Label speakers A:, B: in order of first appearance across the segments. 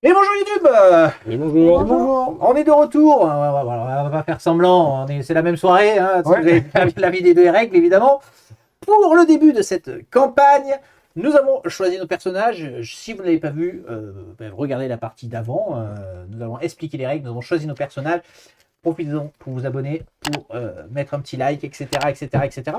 A: Et bonjour YouTube.
B: Et bonjour.
A: Bonjour. On est de retour. On va pas faire semblant. C'est la même soirée. Hein,
B: Ouais.
A: vous avez la vie des deux règles, évidemment. Pour le début de cette campagne, nous avons choisi nos personnages. Si vous ne l'avez pas vu, regardez la partie d'avant. Nous avons expliqué les règles. Nous avons choisi nos personnages. Profitez-en pour vous abonner, pour mettre un petit like, etc., etc., etc.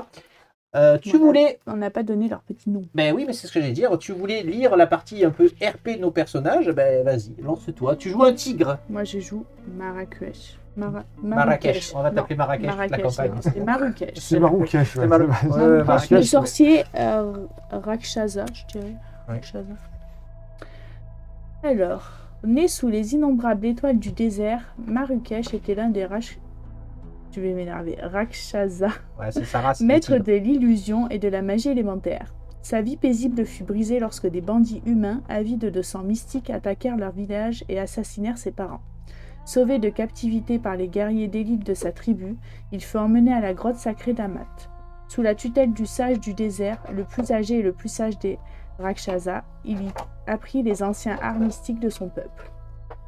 A: Tu voulais...
C: On n'a pas donné leur petit nom.
A: Ben oui, mais c'est ce que j'allais dire. Tu voulais lire la partie un peu RP de nos personnages. Ben vas-y, lance-toi. Tu joues un tigre.
C: Moi, je joue Marrakech.
A: Marrakech. On va t'appeler Marrakech toute la campagne.
C: non, c'est Marrakech.
B: C'est Marrakech.
A: C'est Marrakech.
B: c'est-
A: Ouais,
C: Le
A: Marrakech,
C: sorcier Rakshasa, je dirais.
A: Ouais.
C: Rakshasa. Alors, né sous les innombrables étoiles du désert, Marrakech était l'un des Je vais m'énerver. Rakshasa.
A: Ouais, c'est sa race.
C: Maître de l'illusion et de la magie élémentaire. Sa vie paisible fut brisée lorsque des bandits humains, avides de sang mystique, attaquèrent leur village et assassinèrent ses parents. Sauvé de captivité par les guerriers d'élite de sa tribu, il fut emmené à la grotte sacrée d'Amat. Sous la tutelle du sage du désert, le plus âgé et le plus sage des Rakshasa, il y apprit les anciens arts mystiques de son peuple.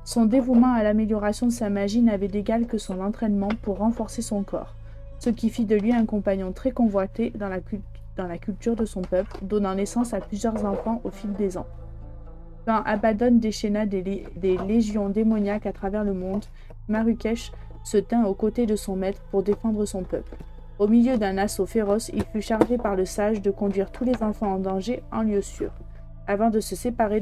C: Son dévouement à l'amélioration de sa magie n'avait d'égal que son entraînement pour renforcer son corps, ce qui fit de lui un compagnon très convoité dans la culture de son peuple, donnant naissance à plusieurs enfants au fil des ans. Quand Abaddon déchaîna des légions démoniaques à travers le monde, Marrakech se tint aux côtés de son maître pour défendre son peuple. Au milieu d'un assaut féroce, il fut chargé par le sage de conduire tous les enfants en danger en lieu sûr. Avant de se séparer,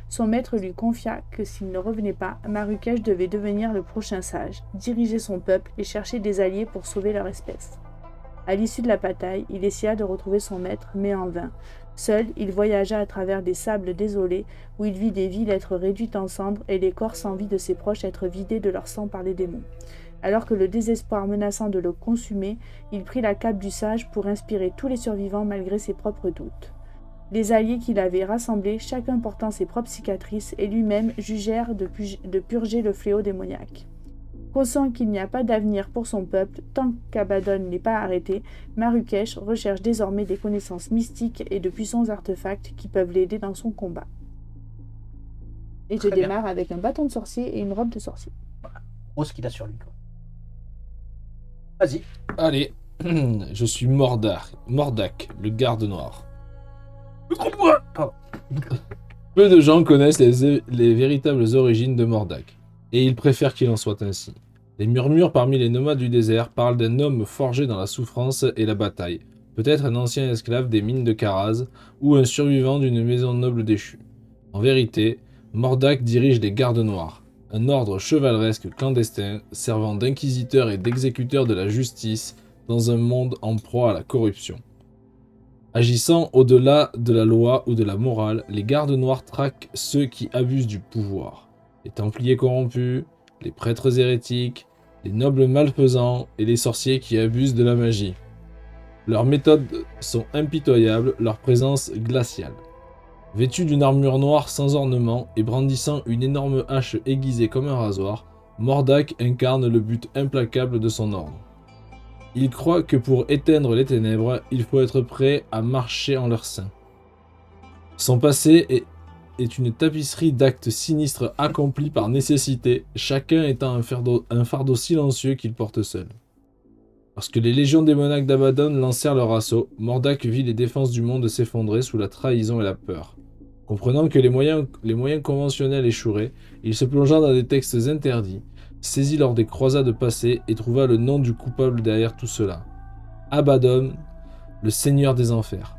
C: son maître lui confia que s'il ne revenait pas, Marrakech devait devenir le prochain sage, diriger son peuple et chercher des alliés pour sauver leur espèce. À l'issue de la bataille, il essaya de retrouver son maître, mais en vain. Seul, il voyagea à travers des sables désolés, où il vit des villes être réduites en cendres et les corps sans vie de ses proches être vidés de leur sang par les démons. Alors que le désespoir menaçant de le consumer, il prit la cape du sage pour inspirer tous les survivants malgré ses propres doutes. Les alliés qu'il avait rassemblés, chacun portant ses propres cicatrices, et lui-même jugèrent de purger le fléau démoniaque. Conscient qu'il n'y a pas d'avenir pour son peuple tant qu'Abaddon n'est pas arrêté, Marrakech recherche désormais des connaissances mystiques et de puissants artefacts qui peuvent l'aider dans son combat. Et je
A: Très bien.
C: démarre avec un bâton de sorcier et une robe de sorcier.
A: Gros ce qu'il a sur lui. Quoi. Vas-y.
B: Allez, je suis Mordak, le garde noir.
A: Pardon.
B: Peu de gens connaissent les véritables origines de Mordak, et ils préfèrent qu'il en soit ainsi. Les murmures parmi les nomades du désert parlent d'un homme forgé dans la souffrance et la bataille, peut-être un ancien esclave des mines de Karaz, ou un survivant d'une maison noble déchue. En vérité, Mordak dirige les gardes noirs, un ordre chevaleresque clandestin servant d'inquisiteur et d'exécuteur de la justice dans un monde en proie à la corruption. Agissant au-delà de la loi ou de la morale, les gardes noirs traquent ceux qui abusent du pouvoir. Les templiers corrompus, les prêtres hérétiques, les nobles malfaisants et les sorciers qui abusent de la magie. Leurs méthodes sont impitoyables, leur présence glaciale. Vêtu d'une armure noire sans ornement et brandissant une énorme hache aiguisée comme un rasoir, Mordak incarne le but implacable de son ordre. Il croit que pour éteindre les ténèbres, il faut être prêt à marcher en leur sein. Son passé est une tapisserie d'actes sinistres accomplis par nécessité, chacun étant un fardeau silencieux qu'il porte seul. Lorsque les légions démoniaques d'Abaddon lancèrent leur assaut, Mordak vit les défenses du monde s'effondrer sous la trahison et la peur. Comprenant que les moyens conventionnels échoueraient, il se plongea dans des textes interdits, saisit lors des croisades passées et trouva le nom du coupable derrière tout cela. Abaddon, le seigneur des enfers.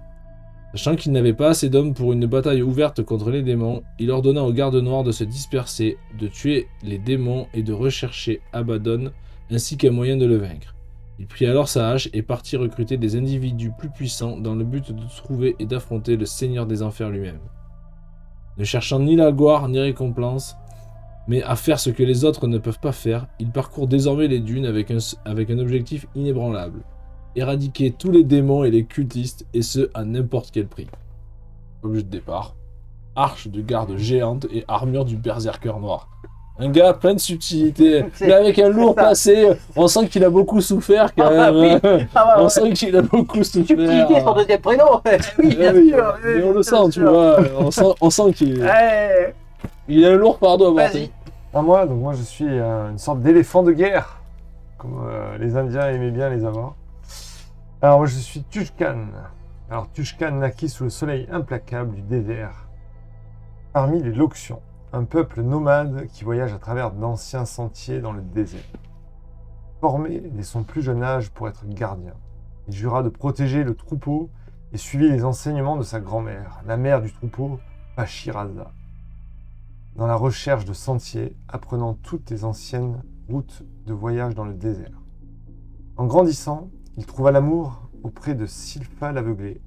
B: Sachant qu'il n'avait pas assez d'hommes pour une bataille ouverte contre les démons, il ordonna aux gardes noirs de se disperser, de tuer les démons et de rechercher Abaddon, ainsi qu'un moyen de le vaincre. Il prit alors sa hache et partit recruter des individus plus puissants dans le but de trouver et d'affronter le seigneur des enfers lui-même. Ne cherchant ni la gloire ni récompense, mais à faire ce que les autres ne peuvent pas faire, il parcourt désormais les dunes avec un objectif inébranlable. Éradiquer tous les démons et les cultistes, et ce à n'importe quel prix. Objet de départ, arche de garde géante et armure du berserker noir. Un gars plein de subtilité,
A: C'est-
B: mais avec un lourd
A: ça.
B: passé, on sent qu'il a beaucoup souffert quand
A: Ah,
B: même.
A: oui. Ah, bah,
B: On
A: ouais.
B: sent qu'il a beaucoup souffert.
A: Subtilité, son deuxième prénom. Oui, bien
B: Oui,
A: sûr.
B: mais
A: oui,
B: on le
A: bien
B: sent, tu
A: sûr.
B: vois. On sent qu'il
A: Ouais,
B: il a un lourd fardeau à porter.
A: vas-y.
D: Moi, je suis une sorte d'éléphant de guerre, comme les Indiens aimaient bien les avoir. Alors, moi, je suis Tushkan. Alors, Tushkan naquit sous le soleil implacable du désert, parmi les Loxians, un peuple nomade qui voyage à travers d'anciens sentiers dans le désert. Formé dès son plus jeune âge pour être gardien, il jura de protéger le troupeau et suivit les enseignements de sa grand-mère, la mère du troupeau, Pachiraza, dans la recherche de sentiers, apprenant toutes les anciennes routes de voyage dans le désert. En grandissant, il trouva l'amour auprès de Silpha l'aveuglée,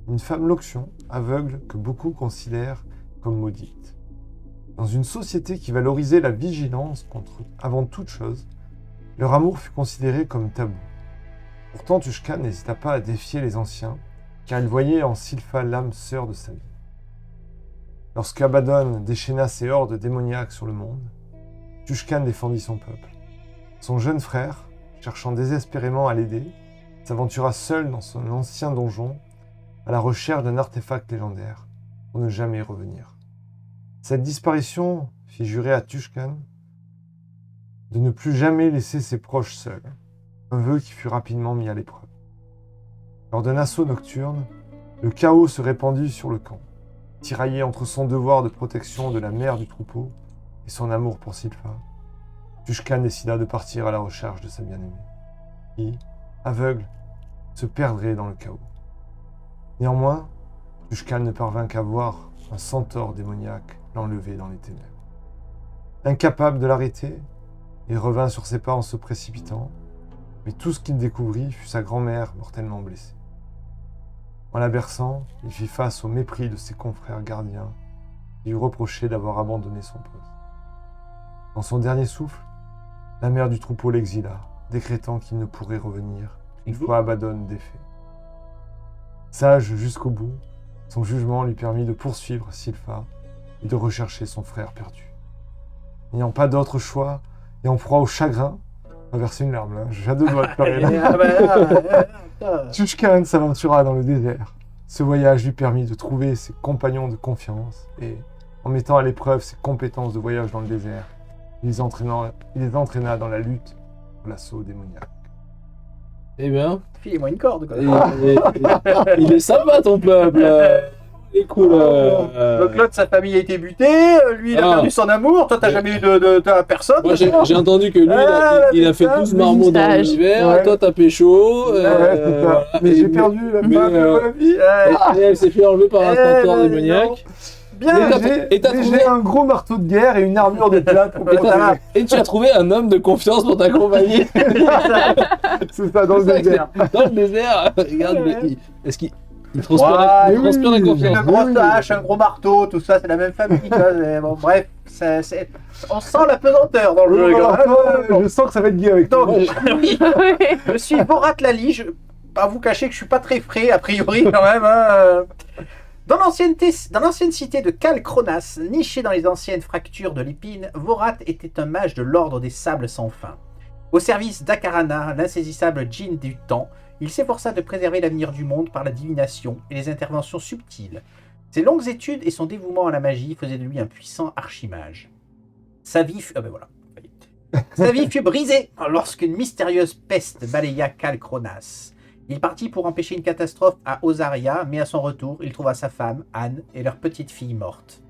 D: une femme loxion, aveugle que beaucoup considèrent comme maudite. Dans une société qui valorisait la vigilance avant toute chose, leur amour fut considéré comme tabou. Pourtant, Tushka n'hésita pas à défier les anciens, car il voyait en Silpha l'âme sœur de sa vie. Lorsque Abaddon déchaîna ses hordes démoniaques sur le monde, Tushkan défendit son peuple. Son jeune frère, cherchant désespérément à l'aider, s'aventura seul dans son ancien donjon à la recherche d'un artefact légendaire pour ne jamais revenir. Cette disparition fit jurer à Tushkan de ne plus jamais laisser ses proches seuls, un vœu qui fut rapidement mis à l'épreuve. Lors d'un assaut nocturne, le chaos se répandit sur le camp. Tiraillé entre son devoir de protection de la mère du troupeau et son amour pour Silpha, Tushkan décida de partir à la recherche de sa bien-aimée, qui, aveugle, se perdrait dans le chaos. Néanmoins, Tushkan ne parvint qu'à voir un centaure démoniaque l'enlever dans les ténèbres. Incapable de l'arrêter, il revint sur ses pas en se précipitant, mais tout ce qu'il découvrit fut sa grand-mère mortellement blessée. En la berçant, il fit face au mépris de ses confrères gardiens qui lui reprochaient d'avoir abandonné son poste. Dans son dernier souffle, la mère du troupeau l'exila, décrétant qu'il ne pourrait revenir une fois Abaddon défait. Sage jusqu'au bout, son jugement lui permit de poursuivre Silpha et de rechercher son frère perdu. N'ayant pas d'autre choix et en proie au chagrin, on va verser une larme là, j'ai à deux doigts de pleurer là.
A: Ah, bah, là,
D: Tushkan s'aventura dans le désert. Ce voyage lui permit de trouver ses compagnons de confiance et, en mettant à l'épreuve ses compétences de voyage dans le désert, il les entraîna dans la lutte pour l'assaut démoniaque.
B: Eh bien,
A: Filez-moi une corde, quoi.
B: il est sympa ton peuple. Il est cool.
A: Donc l'autre, sa famille a été butée, lui, il a
B: Ah.
A: perdu son amour, toi, t'as jamais eu de personne.
B: Moi, j'ai entendu que lui, il a fait
A: putain,
B: 12 marmots dans
C: stage.
B: l'hiver.
D: Ouais.
B: Toi, t'as pécho.
D: Ouais, c'est ça. Mais j'ai perdu la
B: mais,
D: femme de ma vie.
A: Ouais.
B: Et elle s'est fait enlever par un centaure
A: Eh,
B: démoniaque.
A: Bien,
B: Et t'as-
D: Mais
B: et t'as trouvé-
D: j'ai un gros marteau de guerre et une armure de plate pour
A: Et t'as-
D: protéger.
B: Et tu as trouvé un homme de confiance pour t'accompagner
D: C'est ça, dans le désert.
B: dans le désert. Regarde,
A: Ouais.
B: mais est-ce qu'il transpire,
A: Ouais,
B: il transpire la
D: oui.
B: confiance?
A: une grosse hache, un gros marteau, tout ça, c'est la même famille. Quoi. Bon, bref, on sent la pesanteur dans le jeu.
D: Alors,
A: quoi.
D: toi, je sens que ça va être gay avec toi.
A: Donc, oui, je suis Borat Lali, je pas vous cacher que je suis pas très frais, a priori, quand même. Hein. Dans l'ancienne cité de Kalkronas, nichée dans les anciennes fractures de l'épine, Vorat était un mage de l'ordre des sables sans fin. Au service d'Akarana, l'insaisissable djinn du temps, il s'efforça de préserver l'avenir du monde par la divination et les interventions subtiles. Ses longues études et son dévouement à la magie faisaient de lui un puissant archimage. Sa vie fut... Ah ben voilà. Sa vie fut brisée lorsqu'une mystérieuse peste balaya Kalkronas. Il partit pour empêcher une catastrophe à Osaria, mais à son retour, il trouva sa femme, Anne, et leur petite fille morte.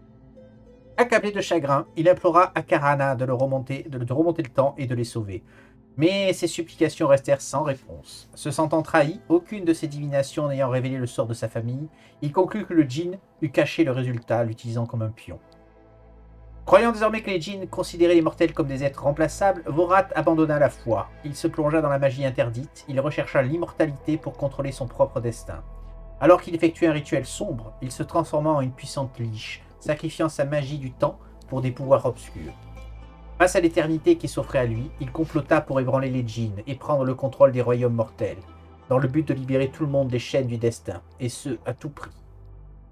A: Accablé de chagrin, il implora Akarana de remonter le temps et de les sauver. Mais ses supplications restèrent sans réponse. Se sentant trahi, aucune de ses divinations n'ayant révélé le sort de sa famille, il conclut que le djinn eût caché le résultat, l'utilisant comme un pion. Croyant désormais que les djinns considéraient les mortels comme des êtres remplaçables, Vorat abandonna la foi. Il se plongea dans la magie interdite, il rechercha l'immortalité pour contrôler son propre destin. Alors qu'il effectuait un rituel sombre, il se transforma en une puissante liche, sacrifiant sa magie du temps pour des pouvoirs obscurs. Face à l'éternité qui s'offrait à lui, il complota pour ébranler les djinns et prendre le contrôle des royaumes mortels, dans le but de libérer tout le monde des chaînes du destin, et ce, à tout prix.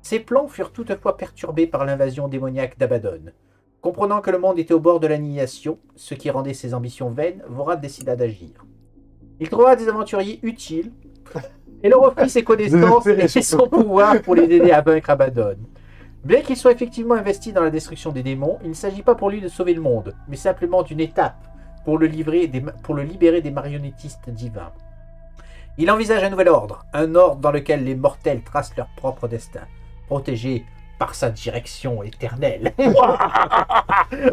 A: Ses plans furent toutefois perturbés par l'invasion démoniaque d'Abaddon. Comprenant que le monde était au bord de l'annihilation, ce qui rendait ses ambitions vaines, Vorad décida d'agir. Il trouva des aventuriers utiles et leur offrit ses connaissances et son pouvoir pour les aider à vaincre Abaddon. Bien qu'il soit effectivement investi dans la destruction des démons, il ne s'agit pas pour lui de sauver le monde, mais simplement d'une étape pour le libérer des marionnettistes divins. Il envisage un nouvel ordre, un ordre dans lequel les mortels tracent leur propre destin, protégés par sa direction éternelle.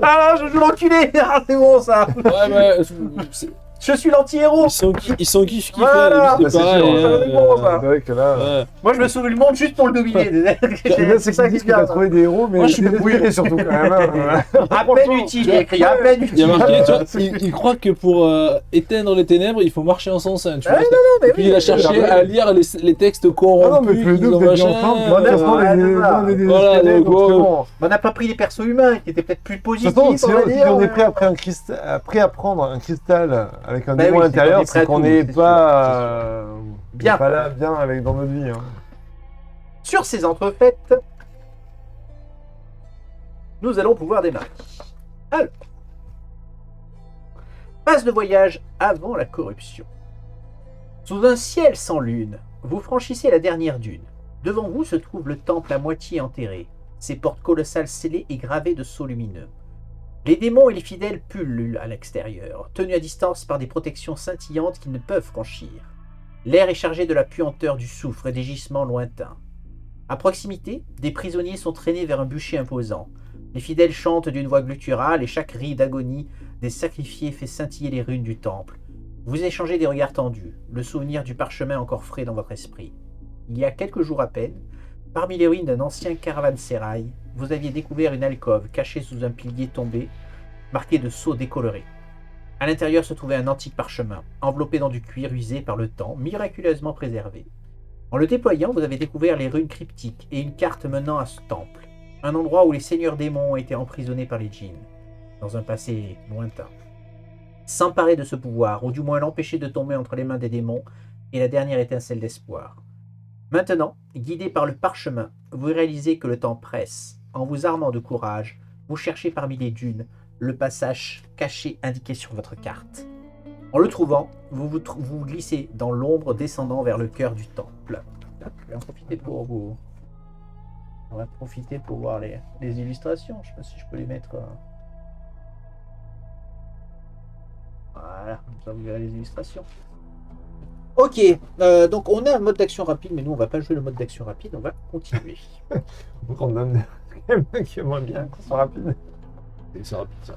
A: Ah, je joue l'enculé. Ah, c'est bon ça.
B: Ouais,
A: Je suis l'anti-héros.
B: ils sont kiff
A: Voilà.
B: c'est pareil.
A: c'est bon, ça.
D: C'est vrai que là.
B: Ouais.
A: Moi, je veux sauver le monde juste pour le dominer.
D: C'est ça qui a trouvé des héros, mais
B: Moi, je suis
D: désespéré surtout quand même. Hein.
A: À peine utile, il y a écrit à peine
B: Il y a
A: utile.
B: marqué, tu vois, il croit que pour éteindre les ténèbres, il faut marcher en son sein. Tu vois,
A: mais
B: et puis il a cherché à lire les textes
D: Ah non,
B: corrompus.
D: mais tous les deux,
B: qu'ils ont
D: vous êtes bien
B: machin.
D: ensemble.
A: on a-
D: De toute façon,
A: ouais,
D: on est
A: voilà.
B: Voilà,
D: désespérés,
B: donc,
D: donc c'est
B: ouais.
D: bon.
A: On n'a pas pris des persos humains qui étaient peut-être plus
D: De
A: positifs.
D: toute façon, si
A: on va dire.
D: on est prêt après à prendre un cristal avec un
A: Bah
D: démon
A: oui,
D: à l'intérieur,
A: c'est qu'on est prêt à
D: c'est qu'on n'est
A: tout,
D: pas
A: Bien.
D: pas là bien avec dans notre vie. Hein.
A: Sur ces entrefaites, nous allons pouvoir démarrer. Alors, phase de voyage avant la corruption. Sous un ciel sans lune, vous franchissez la dernière dune. Devant vous se trouve le temple à moitié enterré, ses portes colossales scellées et gravées de sceaux lumineux. Les démons et les fidèles pullulent à l'extérieur, tenus à distance par des protections scintillantes qu'ils ne peuvent franchir. L'air est chargé de la puanteur du soufre et des gisements lointains. À proximité, des prisonniers sont traînés vers un bûcher imposant. Les fidèles chantent d'une voix gutturale et chaque cri d'agonie des sacrifiés fait scintiller les runes du temple. Vous échangez des regards tendus, le souvenir du parchemin encore frais dans votre esprit. Il y a quelques jours à peine, parmi les ruines d'un ancien caravansérail, vous aviez découvert une alcôve cachée sous un pilier tombé, marqué de sceaux décolorés. À l'intérieur se trouvait un antique parchemin, enveloppé dans du cuir usé par le temps, miraculeusement préservé. En le déployant, vous avez découvert les runes cryptiques et une carte menant à ce temple, un endroit où les seigneurs démons ont été emprisonnés par les djinns, dans un passé lointain. S'emparer de ce pouvoir, ou du moins l'empêcher de tomber entre les mains des démons, est la dernière étincelle d'espoir. Maintenant, guidé par le parchemin, vous réalisez que le temps presse. En vous armant de courage, vous cherchez parmi les dunes le passage caché indiqué sur votre carte. En le trouvant, vous glissez dans l'ombre descendant vers le cœur du temple. Je vais en profiter pour vous. On va profiter pour voir les illustrations. Je ne sais pas si je peux les mettre. Voilà, comme ça vous verrez les illustrations. Ok, donc on a un mode d'action rapide, mais nous on va pas jouer le mode d'action rapide, on va continuer.
D: Donc on donne quelqu'un qui est moins bien, qu'on soit rapide.
B: C'est rapide ça.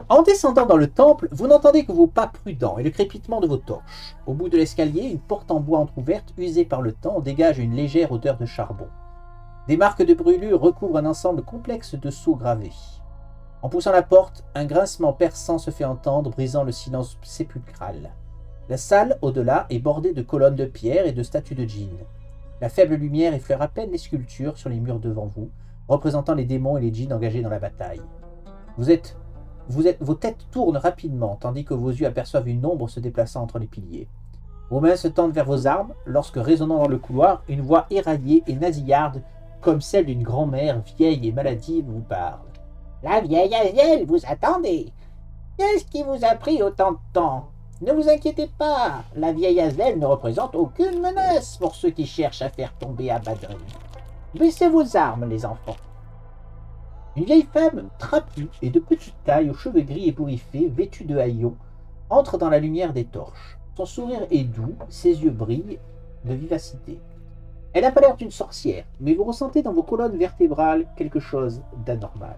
A: En descendant dans le temple, vous n'entendez que vos pas prudents et le crépitement de vos torches. Au bout de l'escalier, une porte en bois entrouverte, usée par le temps, dégage une légère odeur de charbon. Des marques de brûlure recouvrent un ensemble complexe de sceaux gravés. En poussant la porte, un grincement perçant se fait entendre, brisant le silence sépulcral. La salle, au-delà, est bordée de colonnes de pierre et de statues de djinns. La faible lumière effleure à peine les sculptures sur les murs devant vous, représentant les démons et les djinns engagés dans la bataille. Vos têtes tournent rapidement, tandis que vos yeux aperçoivent une ombre se déplaçant entre les piliers. Vos mains se tendent vers vos armes, lorsque, résonnant dans le couloir, une voix éraillée et nasillarde, comme celle d'une grand-mère vieille et maladive, vous parle. « La vieille Aziel, vous attendez. Qu'est-ce qui vous a pris autant de temps ? Ne vous inquiétez pas, la vieille Aziel ne représente aucune menace pour ceux qui cherchent à faire tomber Abaddon. Baissez vos armes, les enfants. » Une vieille femme trapue et de petite taille, aux cheveux gris ébouriffés, vêtue de haillons, entre dans la lumière des torches. Son sourire est doux, ses yeux brillent de vivacité. Elle n'a pas l'air d'une sorcière, mais vous ressentez dans vos colonnes vertébrales quelque chose d'anormal.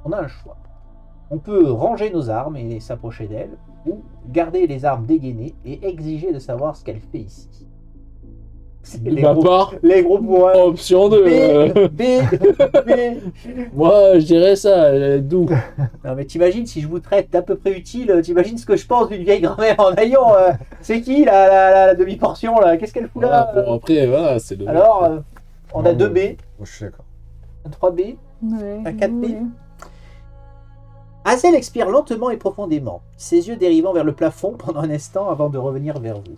A: On a un choix. On peut ranger nos armes et s'approcher d'elle, ou garder les armes dégainées et exiger de savoir ce qu'elle fait ici. C'est
B: De ma part,
A: les gros points.
B: option 2.
A: B.
B: Moi, je dirais ça, d'où.
A: Non mais t'imagines si je vous traite d'à peu près utile, t'imagines ce que je pense d'une vieille grand-mère en haillons. C'est qui la demi-portion là? Qu'est-ce qu'elle fout là?
B: Bon, après, voilà, c'est le.
A: Alors, on a
D: Non,
A: 2 B,
D: Moi, je suis d'accord.
A: un 3B.
C: Ouais,
A: Un 4B.
C: ouais.
A: Azel expire lentement et profondément, ses yeux dérivant vers le plafond pendant un instant avant de revenir vers vous.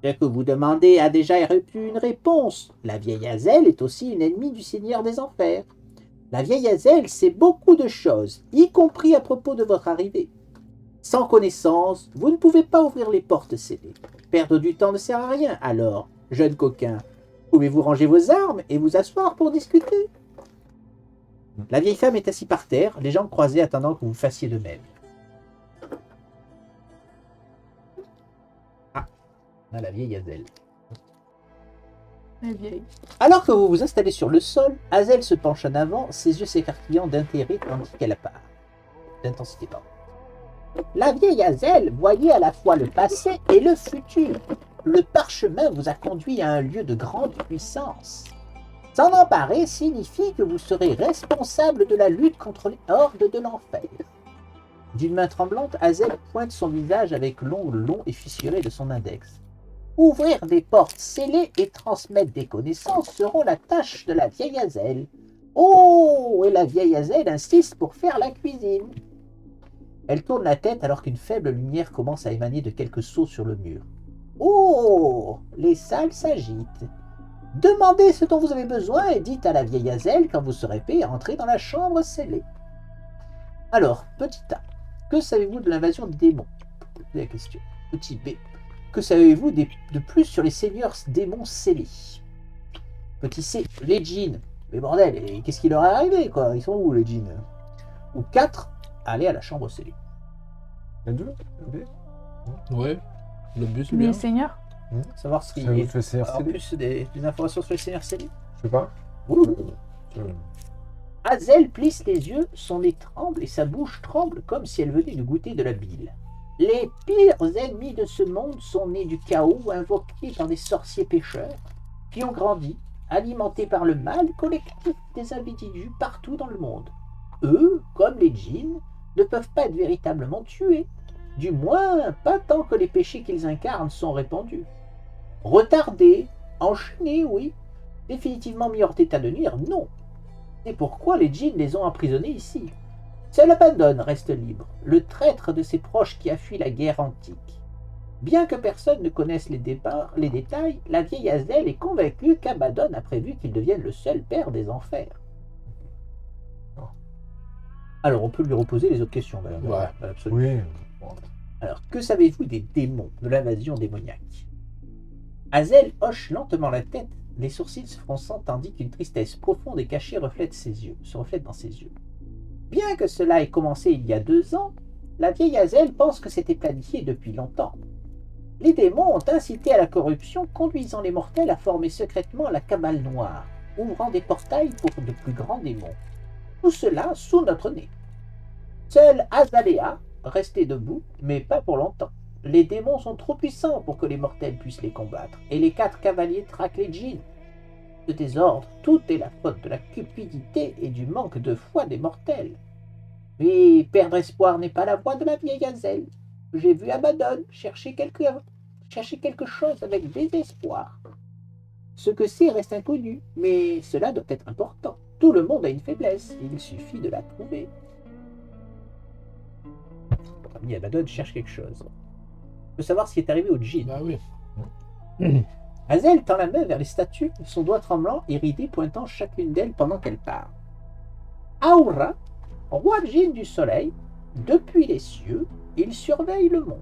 A: Ce que vous demandez a déjà reçu une réponse. La vieille Azel est aussi une ennemie du Seigneur des Enfers. La vieille Hazel sait beaucoup de choses, y compris à propos de votre arrivée. Sans connaissance, vous ne pouvez pas ouvrir les portes scellées. Perdre du temps ne sert à rien, alors, jeune coquin, pouvez-vous ranger vos armes et vous asseoir pour discuter? La vieille femme est assise par terre, les jambes croisées attendant que vous fassiez de même. Ah, on a la vieille Hazel.
C: La vieille.
A: Alors que vous vous installez sur le sol, Hazel se penche en avant, ses yeux s'écarquillant d'intérêt tandis qu'elle part. D'intensité, pardon. La vieille Hazel voyait à la fois le passé et le futur. Le parchemin vous a conduit à un lieu de grande puissance. S'en emparer signifie que vous serez responsable de la lutte contre les hordes de l'enfer. D'une main tremblante, Hazel pointe son visage avec l'ongle long et fissuré de son index. Ouvrir des portes scellées et transmettre des connaissances seront la tâche de la vieille Hazel. Oh, et la vieille Hazel insiste pour faire la cuisine. Elle tourne la tête alors qu'une faible lumière commence à émaner de quelques seaux sur le mur. Oh, les salles s'agitent. Demandez ce dont vous avez besoin et dites à la vieille Hazel quand vous serez prêt à entrer dans la chambre scellée. Alors, petit A, que savez-vous de l'invasion des démons? C'est la question. Petit B, que savez-vous de plus sur les seigneurs démons scellés? Petit C, les djinns. Mais bordel, et qu'est-ce qui leur est arrivé, quoi? Ils sont où, les djinns? Ou 4, aller à la chambre scellée.
D: Il y a deux? B.
B: Ouais, le but c'est bien.
C: Les seigneurs.
A: Savoir ce qui
D: Ça vous
A: est.
D: fait Seigneur
A: En
D: scellé?
A: plus des informations sur les seigneurs scellés.
D: Je sais pas.
A: Ouh.
D: Euh,
A: Hazel plisse les yeux, son nez tremble et sa bouche tremble comme si elle venait de goûter de la bile. Les pires ennemis de ce monde sont nés du chaos, invoqués par des sorciers pécheurs, qui ont grandi, alimentés par le mal collectif des individus partout dans le monde. Eux, comme les djinns, ne peuvent pas être véritablement tués, du moins pas tant que les péchés qu'ils incarnent sont répandus. Retardés, enchaînés, oui, définitivement mis hors d'état de nuire, non. C'est pourquoi les djinns les ont emprisonnés ici. Seul Abaddon reste libre, le traître de ses proches qui a fui la guerre antique. Bien que personne ne connaisse les détails, la vieille Hazel est convaincue qu'Abaddon a prévu qu'il devienne le seul père des enfers. Alors, on peut lui reposer les autres questions, madame.
B: Ouais.
A: Absolument.
D: Oui. Bon.
A: Alors, que savez-vous des démons, de l'invasion démoniaque? Hazel hoche lentement la tête, les sourcils se fronçant tandis qu'une tristesse profonde et cachée se reflète dans ses yeux. Bien que cela ait commencé il y a 2 ans, la vieille Hazel pense que c'était planifié depuis longtemps. Les démons ont incité à la corruption, conduisant les mortels à former secrètement la cabale noire, ouvrant des portails pour de plus grands démons. Tout cela sous notre nez. Seul Azalea restait debout, mais pas pour longtemps. Les démons sont trop puissants pour que les mortels puissent les combattre, et les 4 cavaliers traquent les djinns. Ce désordre, tout est la faute de la cupidité et du manque de foi des mortels. Mais perdre espoir n'est pas la voie de la vieille Hazel. J'ai vu Abaddon chercher quelque chose avec désespoir. Ce que c'est reste inconnu, mais cela doit être important. Tout le monde a une faiblesse, il suffit de la trouver. Notre ami Abaddon cherche quelque chose. Il veut savoir ce qui est arrivé au djinn.
B: Bah oui.
A: Hazel tend la main vers les statues, son doigt tremblant et ridé pointant chacune d'elles pendant qu'elle parle. Aura, roi djinn du soleil, depuis les cieux, il surveille le monde.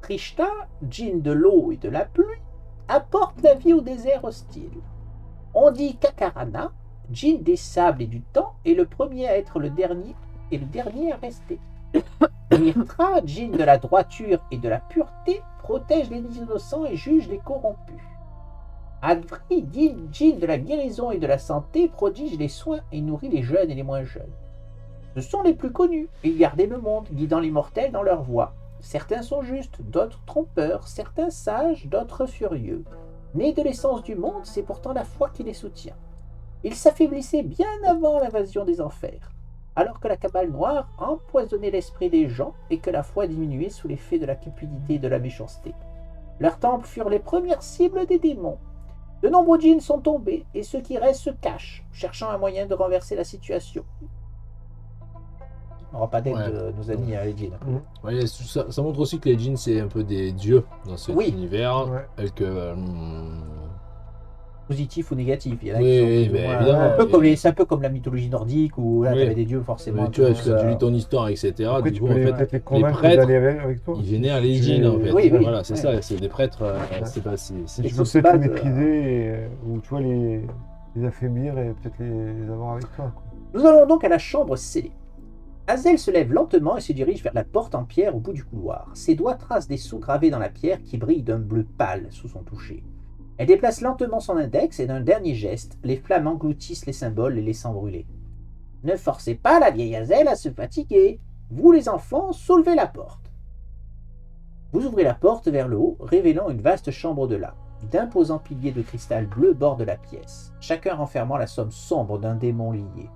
A: Trishta, djinn de l'eau et de la pluie, apporte la vie au désert hostile. On dit qu'Akarana, djinn des sables et du temps, est le premier à être le dernier et le dernier à rester. Mirtra, djinn de la droiture et de la pureté, protège les innocents et juge les corrompus. Advri, djinn de la guérison et de la santé, prodige les soins et nourrit les jeunes et les moins jeunes. Ce sont les plus connus, ils gardaient le monde, guidant les mortels dans leur voie. Certains sont justes, d'autres trompeurs, certains sages, d'autres furieux. Nés de l'essence du monde, c'est pourtant la foi qui les soutient. Ils s'affaiblissaient bien avant l'invasion des enfers, alors que la cabale noire empoisonnait l'esprit des gens et que la foi diminuait sous l'effet de la cupidité et de la méchanceté. Leurs temples furent les premières cibles des démons. De nombreux djinns sont tombés et ceux qui restent se cachent, cherchant un moyen de renverser la situation. On n'aura pas d'aide
B: Ouais.
A: de nos amis les djinns.
B: Ouais, ça montre aussi que les djinns c'est un peu des dieux dans cet
A: Oui.
B: univers.
D: Ouais.
B: Et que
A: positifs ou négatifs. Il y en a
B: Oui,
A: qui sont
B: oui,
A: plus ou
B: mais
A: moins-
B: évidemment,
A: c'est un peu comme la mythologie nordique où là,
B: Oui.
A: tu avais des dieux forcément.
B: Mais
A: un
B: tu vois,
A: peu,
B: parce que tu lis ton histoire, etc.
D: Après,
B: Du
D: tu
B: coup,
D: peux
B: en fait,
D: peut-être les convaincre
B: prêtres,
D: d'aller avec toi.
B: ils venaient à
D: Si tu
B: l'Égine, en fait.
A: Oui, oui.
B: Voilà, c'est
A: Ouais.
B: ça, c'est des prêtres.
D: Ouais.
B: C'est pas si.
D: Si
A: Et
D: tu
A: sur
D: peux
A: ce
D: peut-être les
A: base,
D: maîtriser, ou tu vois, les affaiblir et peut-être les avoir avec toi. Quoi.
A: Nous allons donc à la chambre scellée. Hazel se lève lentement et se dirige vers la porte en pierre au bout du couloir. Ses doigts tracent des sceaux gravés dans la pierre qui brillent d'un bleu pâle sous son toucher. Elle déplace lentement son index et d'un dernier geste, les flammes engloutissent les symboles, les laissant brûler. Ne forcez pas la vieille Hazel à se fatiguer. Vous les enfants, soulevez la porte. Vous ouvrez la porte vers le haut, révélant une vaste chambre au-delà. D'imposants piliers de cristal bleu bordent la pièce, chacun renfermant la somme sombre d'un démon lié.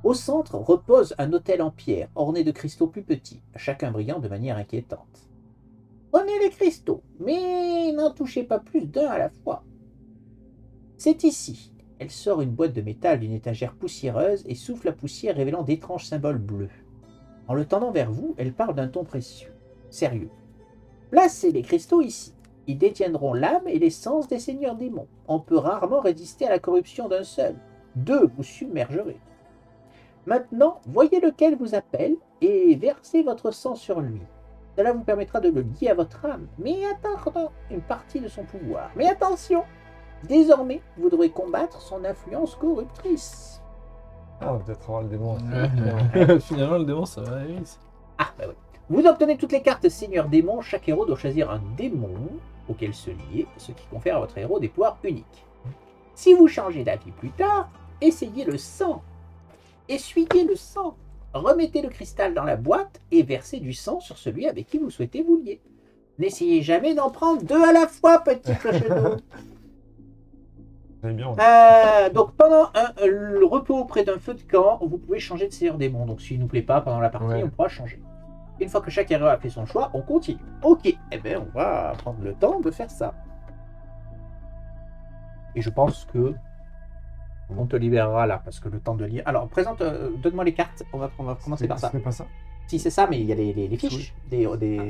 A: Au centre repose un autel en pierre, orné de cristaux plus petits, chacun brillant de manière inquiétante. Prenez les cristaux, mais n'en touchez pas plus d'un à la fois. C'est ici. Elle sort une boîte de métal d'une étagère poussiéreuse et souffle la poussière révélant d'étranges symboles bleus. En le tendant vers vous, elle parle d'un ton précieux, sérieux. Placez les cristaux ici. Ils détiendront l'âme et l'essence des seigneurs démons. On peut rarement résister à la corruption d'un seul. 2 vous submergerez. Maintenant, voyez lequel vous appelle et versez votre sang sur lui. Cela vous permettra de le lier à votre âme, mais attendant une partie de son pouvoir. Mais attention, désormais, vous devrez combattre son influence corruptrice.
D: Ah, on va peut-être avoir le démon.
B: Finalement, le démon, ça va aller vite.
A: Ah, bah oui. Vous obtenez toutes les cartes Seigneur Démon. Chaque héros doit choisir un démon auquel se lier, ce qui confère à votre héros des pouvoirs uniques. Si vous changez d'avis plus tard, essayez le sang. Essuyez le sang. Remettez le cristal dans la boîte et versez du sang sur celui avec qui vous souhaitez vous lier. N'essayez jamais d'en prendre 2 à la fois, petit clocheton.
D: C'est bien.
A: Donc pendant le repos près d'un feu de camp, vous pouvez changer de Seigneur Démon. Donc s'il ne nous plaît pas pendant la partie,
D: Ouais.
A: on pourra changer. Une fois que chaque héros a fait son choix, on continue. Ok, eh bien on va prendre le temps de faire ça. Et je pense que on te libérera là, parce que le temps de lire... Alors, donne-moi les cartes, on va commencer par ça.
D: C'est pas ça.
A: Si c'est ça, mais il y a les fiches. Des...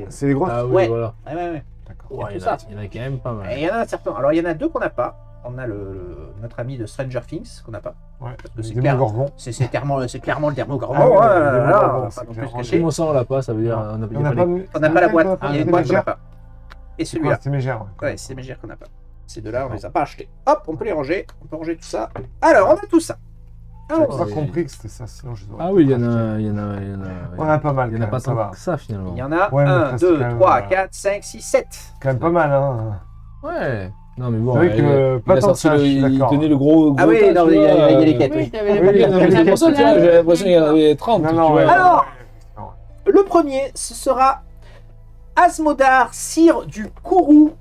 D: C'est les grosses.
B: Ah oui,
A: Ouais.
B: voilà.
A: Ouais.
D: D'accord.
A: Il y a
B: Ouais,
A: tout
B: il y en a-
A: ça.
B: il y en a quand même pas mal.
A: Et il y en a un certain. Alors, il y en a 2 qu'on n'a pas. On a notre ami de Stranger Things qu'on n'a pas.
D: Ouais.
A: Parce que
D: Le
A: c'est
D: démon
A: clair.
D: gorgon.
A: C'est clairement le Dermogorgon.
D: Ah oui,
A: hein,
D: le Dermogorgon,
A: voilà, on va
D: c'est
A: pas non plus
D: clair.
A: se cacher.
B: Comment ça, on l'a pas? Ça veut dire.
D: Non.
B: On a
D: On n'a pas.
A: On n'a pas la boîte. Il y a une boîte qu'on n'a pas. Et
D: C'est
A: celui-là.
D: quoi? C'est Mégère.
A: Ouais, c'est Mégère qu'on n'a pas. Ces 2-là, on les a pas achetés. Hop, on peut les ranger. On peut ranger tout ça. Alors, on a tout ça.
D: J'avais
A: Alors,
D: pas compris que c'était ça, sinon je les aurais
B: Ah oui, il y en
D: achetés.
B: a. Il y en a.
D: On en a pas mal.
B: Il y en a
D: quand
B: pas
D: même, ça
B: tant
D: va.
B: que ça finalement.
A: il y en a
D: Ouais, mais
A: 1,
D: presque
A: 2,
D: quand même,
A: 3, 4, 5, 6, 7.
D: Quand même pas mal, hein.
B: Ouais. Non mais bon.
D: C'est vrai que pas
B: il a
D: tant que
B: sorti
D: ça, je suis
B: il
D: d'accord.
B: tenait le gros.
A: Ah oui,
B: tas,
A: non,
B: tu
A: il y a
B: vois,
A: les quêtes,
C: Oui,
A: oui.
C: t'avais
D: Oui,
C: les
D: non,
B: C'est pour ça, tu vois, j'ai l'impression qu'il y en avait 30.
D: Non,
B: tu
D: non,
B: vois.
D: ouais.
A: Alors,
D: Non.
A: le premier, ce sera Asmodar, sire du Kourou.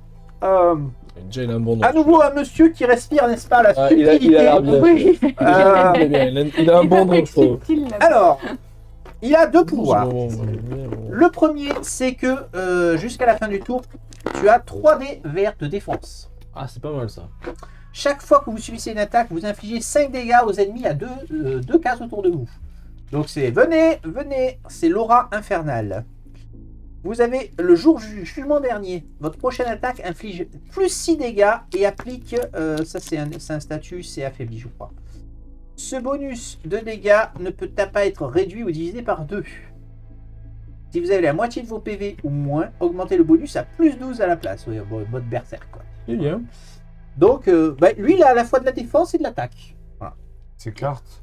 B: Déjà, il a un bon nom.
A: À nouveau, un monsieur qui respire, n'est-ce pas, la
B: Ah,
A: subtilité.
B: il a l'air bien.
C: Oui.
B: Il est bien, il a un bon nom, je trouve.
C: Subtil, là.
A: Alors, il a 2 pouvoirs.
B: Bon.
A: Le premier, c'est que jusqu'à la fin du tour, tu as 3 dés verts de défense.
B: Ah, c'est pas mal ça.
A: Chaque fois que vous subissez une attaque, vous infligez 5 dégâts aux ennemis à 2 cases autour de vous. Donc c'est venez, c'est l'aura infernale. Vous avez le jour du jugement dernier. Votre prochaine attaque inflige plus 6 dégâts et applique, ça c'est un statut, c'est affaibli je crois. Ce bonus de dégâts ne peut pas être réduit ou divisé par 2. Si vous avez la moitié de vos PV ou moins, augmentez le bonus à plus 12 à la place. Oui, bon, mode berserk quoi.
B: C'est bien.
A: Donc lui il a à la fois de la défense et de l'attaque.
D: Ces cartes.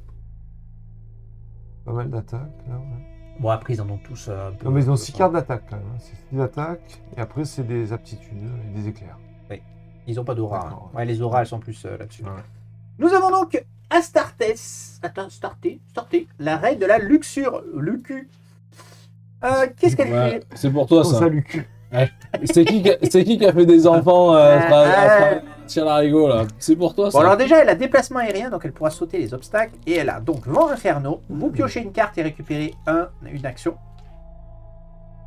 D: Pas mal d'attaques, là. Ouais.
A: Bon après ils en ont tous un peu.
D: Non, mais ils ont 6 cartes d'attaque, quand même. hein. C'est 6 attaques, et après, c'est des aptitudes et des éclairs.
A: Ils ont pas d'aura.
D: D'accord.
A: Hein. Ouais, les auras elles sont plus là-dessus.
D: Ouais.
A: Nous avons donc Astartes, la reine de la luxure, Lucu. Qu'est-ce qu'elle
B: Ouais,
A: fait
B: c'est pour toi
D: Pour
B: ça.
D: ça, Luc.
B: C'est qui qui a fait des enfants sur l'arigot là? C'est pour toi ça.
A: Bon alors déjà elle a déplacement aérien donc elle pourra sauter les obstacles et elle a donc vent inferno. Vous piochez une carte et récupérez une action.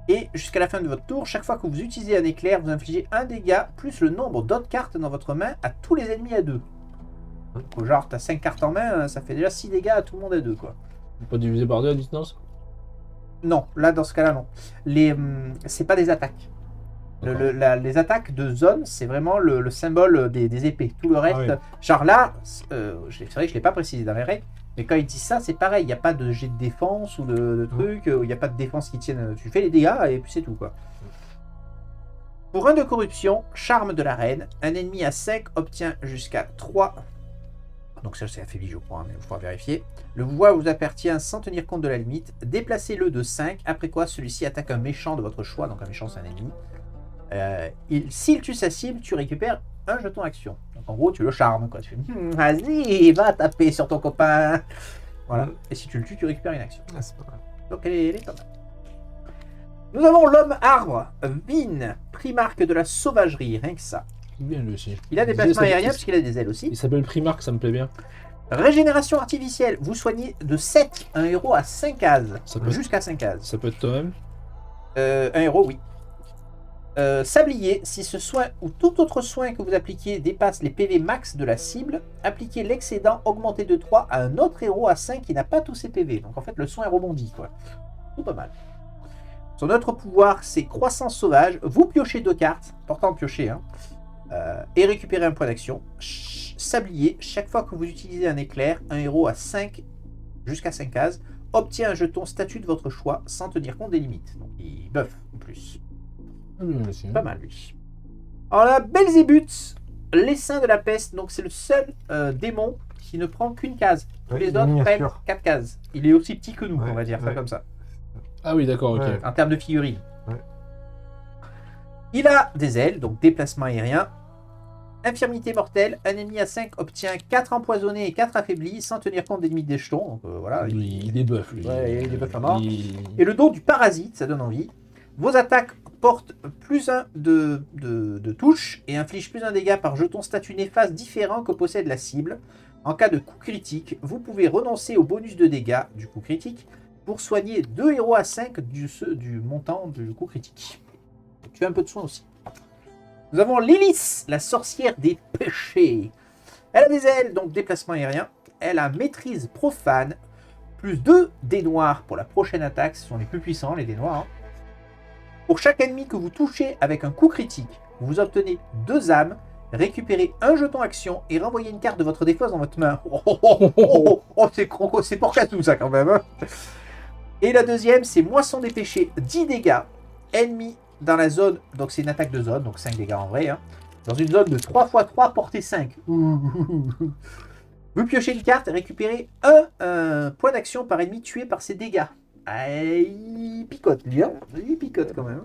A: Et jusqu'à la fin de votre tour, chaque fois que vous utilisez un éclair, vous infligez un dégât plus le nombre d'autres cartes dans votre main à tous les ennemis à 2. Donc genre t'as 5 cartes en main, ça fait déjà 6 dégâts à tout le monde à 2 quoi.
B: Pas divisé par 2 à distance?
A: Non, là dans ce cas-là non. C'est pas des attaques. Les attaques de zone, c'est vraiment le symbole des épées. Tout le reste,
D: Ah oui.
A: genre là, c'est vrai que je ne l'ai pas précisé dans les règles, mais quand ils disent ça, c'est pareil. Il n'y a pas de jet de défense ou de truc, il n'y a pas de défense qui tienne. Tu fais les dégâts et puis c'est tout, quoi. Pour 1 de corruption, charme de la reine, un ennemi à 5 obtient jusqu'à 3. Donc ça c'est affaibli je crois, mais il faudra vérifier. Le pouvoir vous appartient sans tenir compte de la limite. Déplacez-le de 5, après quoi celui-ci attaque un méchant de votre choix, donc un méchant c'est un ennemi. S'il tue sa cible, tu récupères un jeton action. Donc en gros tu le charmes, quoi. Tu fais vas-y, va taper sur ton copain. Voilà. Et si tu le tues, tu récupères une action.
D: Ah, c'est pas mal.
A: Donc elle est pas mal. Nous avons l'homme arbre, Vin, primarque de la sauvagerie, rien que ça.
B: Bien lui aussi.
A: Il a des placements aériens parce qu'il a des ailes aussi.
B: Il s'appelle Primark, ça me plaît bien.
A: Régénération artificielle, vous soignez de 7 un héros à 5 cases.
B: Ça peut-
A: Jusqu'à 5 cases.
B: Ça peut être toi-même.
A: Un héros, oui. Sablier, si ce soin ou tout autre soin que vous appliquiez dépasse les PV max de la cible, appliquez l'excédent augmenté de 3 à un autre héros à 5 qui n'a pas tous ses PV. Donc en fait, le soin est rebondi, quoi. Tout pas mal. Son autre pouvoir, c'est croissance sauvage. Vous piochez 2 cartes, important piocher, hein, et récupérez un point d'action. Sablier, chaque fois que vous utilisez un éclair, un héros à 5 jusqu'à 5 cases obtient un jeton statut de votre choix sans tenir compte des limites. Donc il buff en plus.
B: Bien aussi.
A: Pas mal lui. Alors là, Belzébuth, l'essaim de la peste, donc c'est le seul démon qui ne prend qu'une case. Tous
D: Ouais,
A: les
D: il est
A: autres prennent
D: miniature.
A: 4 cases. Il est aussi petit que nous,
D: Ouais,
A: on va dire ça
D: ouais.
A: comme ça.
B: Ah oui, d'accord, ok.
D: Ouais.
A: En termes de figurines.
D: Ouais.
A: Il a des ailes, donc déplacement aérien. Infirmité mortelle, un ennemi à 5 obtient 4 empoisonnés et 4 affaiblis sans tenir compte des limites des jetons. Donc voilà.
B: Il débuffe, lui.
A: Ouais, il débuffe à mort.
B: Il-
A: Et le dos du parasite, ça donne envie. Vos attaques portent plus 1 de touche et infligent plus 1 dégât par jeton statut néfaste différent que possède la cible. En cas de coup critique, vous pouvez renoncer au bonus de dégâts du coup critique pour soigner 2 héros à 5 du montant du coup critique. Tu fais un peu de soin aussi. Nous avons Lilith, la sorcière des péchés. Elle a des ailes, donc déplacement aérien. Elle a maîtrise profane, plus 2 dés noirs pour la prochaine attaque. Ce sont les plus puissants, les dés noirs. Hein. Pour chaque ennemi que vous touchez avec un coup critique, vous obtenez 2 âmes, récupérez un jeton action et renvoyez une carte de votre défausse dans votre main. C'est pour tout ça quand même. Hein. Et la deuxième, c'est Moisson des péchés, 10 dégâts. Ennemi dans la zone, donc c'est une attaque de zone, donc 5 dégâts en vrai. Hein. Dans une zone de 3x3, portée 5. Vous piochez une carte et récupérez un point d'action par ennemi tué par ses dégâts. Ah, il picote, lui. Hein. Il picote quand même.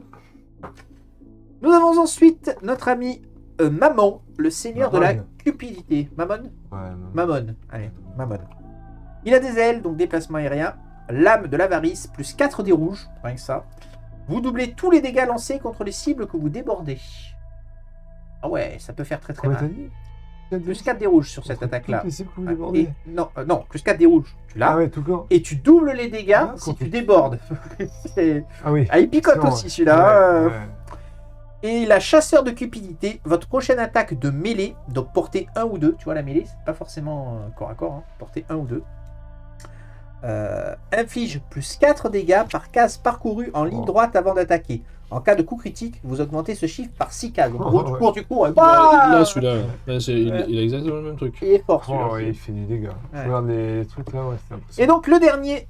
A: Nous avons ensuite notre ami Mammon, le seigneur de la
D: Mammon.
A: cupidité. Mammon
D: Ouais,
A: Mammon. Allez, Mammon. Il a des ailes, donc déplacement aérien. Lame de l'avarice, plus 4 dés rouges, rien que ça. Vous doublez tous les dégâts lancés contre les cibles que vous débordez. Ah ouais, ça peut faire très très
D: Comment t'as
A: mal.
D: dit
A: Plus 4 dés rouges sur cette attaque-là.
D: Et...
A: Non, non, plus 4 dés rouges. Tu l'as.
D: Ah ouais, tout le corps.
A: Et tu doubles les dégâts
D: Ah,
A: si
D: quand
A: tu
D: tu-
A: débordes.
D: Ah oui.
A: Ah, il picote
D: C'est bon,
A: aussi
D: ouais.
A: celui-là.
D: Ouais, ouais.
A: Et la chasseur de cupidité, votre prochaine attaque de mêlée, donc portée 1 ou 2, tu vois la mêlée, c'est pas forcément corps à corps, hein, portée 1 ou 2, inflige plus 4 dégâts par case parcourue en ligne
D: Oh.
A: droite avant d'attaquer. En cas de coup critique, vous augmentez ce chiffre par 6 cases. Donc,
D: Oh,
A: tu
D: ouais.
A: cours, tu cours, et
B: Là, celui-là,
A: Ouais.
B: il a exactement le même truc.
A: il est fort celui-là.
D: Oh, ouais, il fait du dégât.
A: Ouais.
D: Regarde les trucs là, ouais, c'est
A: Et
D: impressionnant.
A: donc le dernier,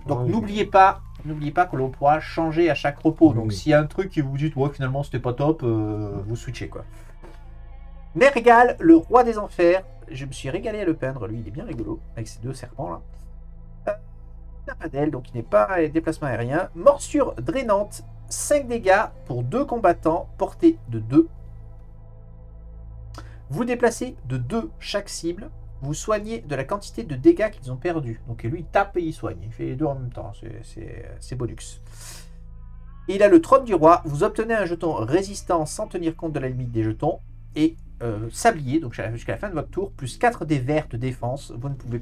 A: donc
D: Oui.
A: n'oubliez pas que l'on pourra changer à chaque repos.
D: Oui.
A: Donc s'il y a un truc qui vous dit ouais finalement c'était pas top, vous switchez quoi. Nergal, le roi des enfers. Je me suis régalé à le peindre, lui il est bien rigolo avec ces 2 serpents là. Il n'a pas d'aile donc il n'est pas déplacement aérien. Morsure drainante, 5 dégâts pour 2 combattants, portée de 2. Vous déplacez de 2 chaque cible. Vous soignez de la quantité de dégâts qu'ils ont perdus. Donc lui, il tape et il soigne. Il fait les deux en même temps. C'est bonus. Et il a le trône du roi. Vous obtenez un jeton résistant sans tenir compte de la limite des jetons. Et sablier, donc jusqu'à la fin de votre tour, plus 4 dés verts de défense. Vous ne pouvez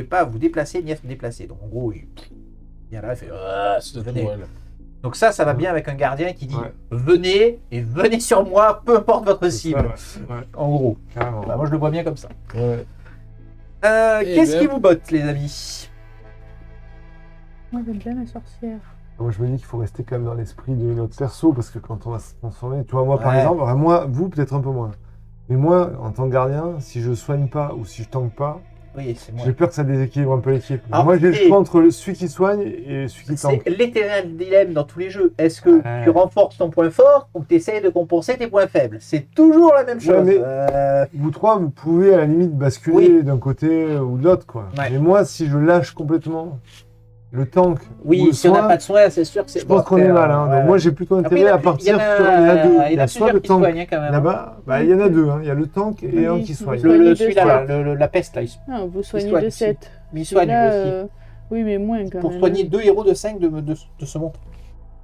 A: pas vous déplacer ni être déplacé. Donc en gros, il vient là, il fait
B: C'est
A: venez.
B: pour elle.
A: Donc ça va bien avec un gardien qui dit
D: Ouais.
A: venez et venez sur moi, peu importe votre
D: C'est
A: cible.
D: ça, ouais. Ouais,
A: En gros.
D: carrément.
A: Bah, moi je le vois bien comme ça.
D: Ouais.
A: Qu'est-ce
B: ben.
A: qui vous botte, les amis?
C: Moi, j'aime bien la sorcière.
D: Moi, je me dis qu'il faut rester quand même dans l'esprit de notre perso, parce que quand on va se transformer, tu vois, moi, par
A: Ouais.
D: exemple, enfin, moi, vous, peut-être un peu moins. Mais moi, en tant que gardien, si je soigne pas ou si je tank pas,
A: Oui, c'est moi.
D: j'ai peur que ça déséquilibre un peu l'équipe.
A: Ah,
D: Moi, j'ai le
A: et-
D: choix entre celui qui soigne et celui qui tank.
A: C'est l'éternel dilemme dans tous les jeux. Est-ce que
D: Ouais.
A: tu renforces ton point fort ou que tu essaies de compenser tes points faibles? C'est toujours la même
D: Ouais,
A: chose.
D: mais- Vous trois, vous pouvez à la limite basculer d'un côté ou de l'autre, quoi.
A: Ouais.
D: Mais moi, si je lâche complètement le tank ou
A: Oui,
D: le
A: si on n'a
D: soin,
A: pas de soins, c'est sûr que c'est.
D: je pense qu'on est mal. Hein. Donc moi, j'ai plutôt
A: Après,
D: intérêt à partir sur... Il y en a deux. Il y a soit
A: plusieurs
D: le
A: qui
D: tank
A: soignent hein, quand même.
D: là-bas, bah, il y en a deux. Hein. Il y a le tank et
C: Oui,
D: un qui
C: vous
D: soigne.
C: soignez de
A: Celui-là,
C: sept.
A: la peste, là,
C: Ah, vous soignez
A: soigne
C: de
A: aussi.
C: 7.
A: mais il soigne lui aussi.
C: Oui, mais moins quand
A: Pour
C: même.
A: soigner 2 héros de 5 de ce monde.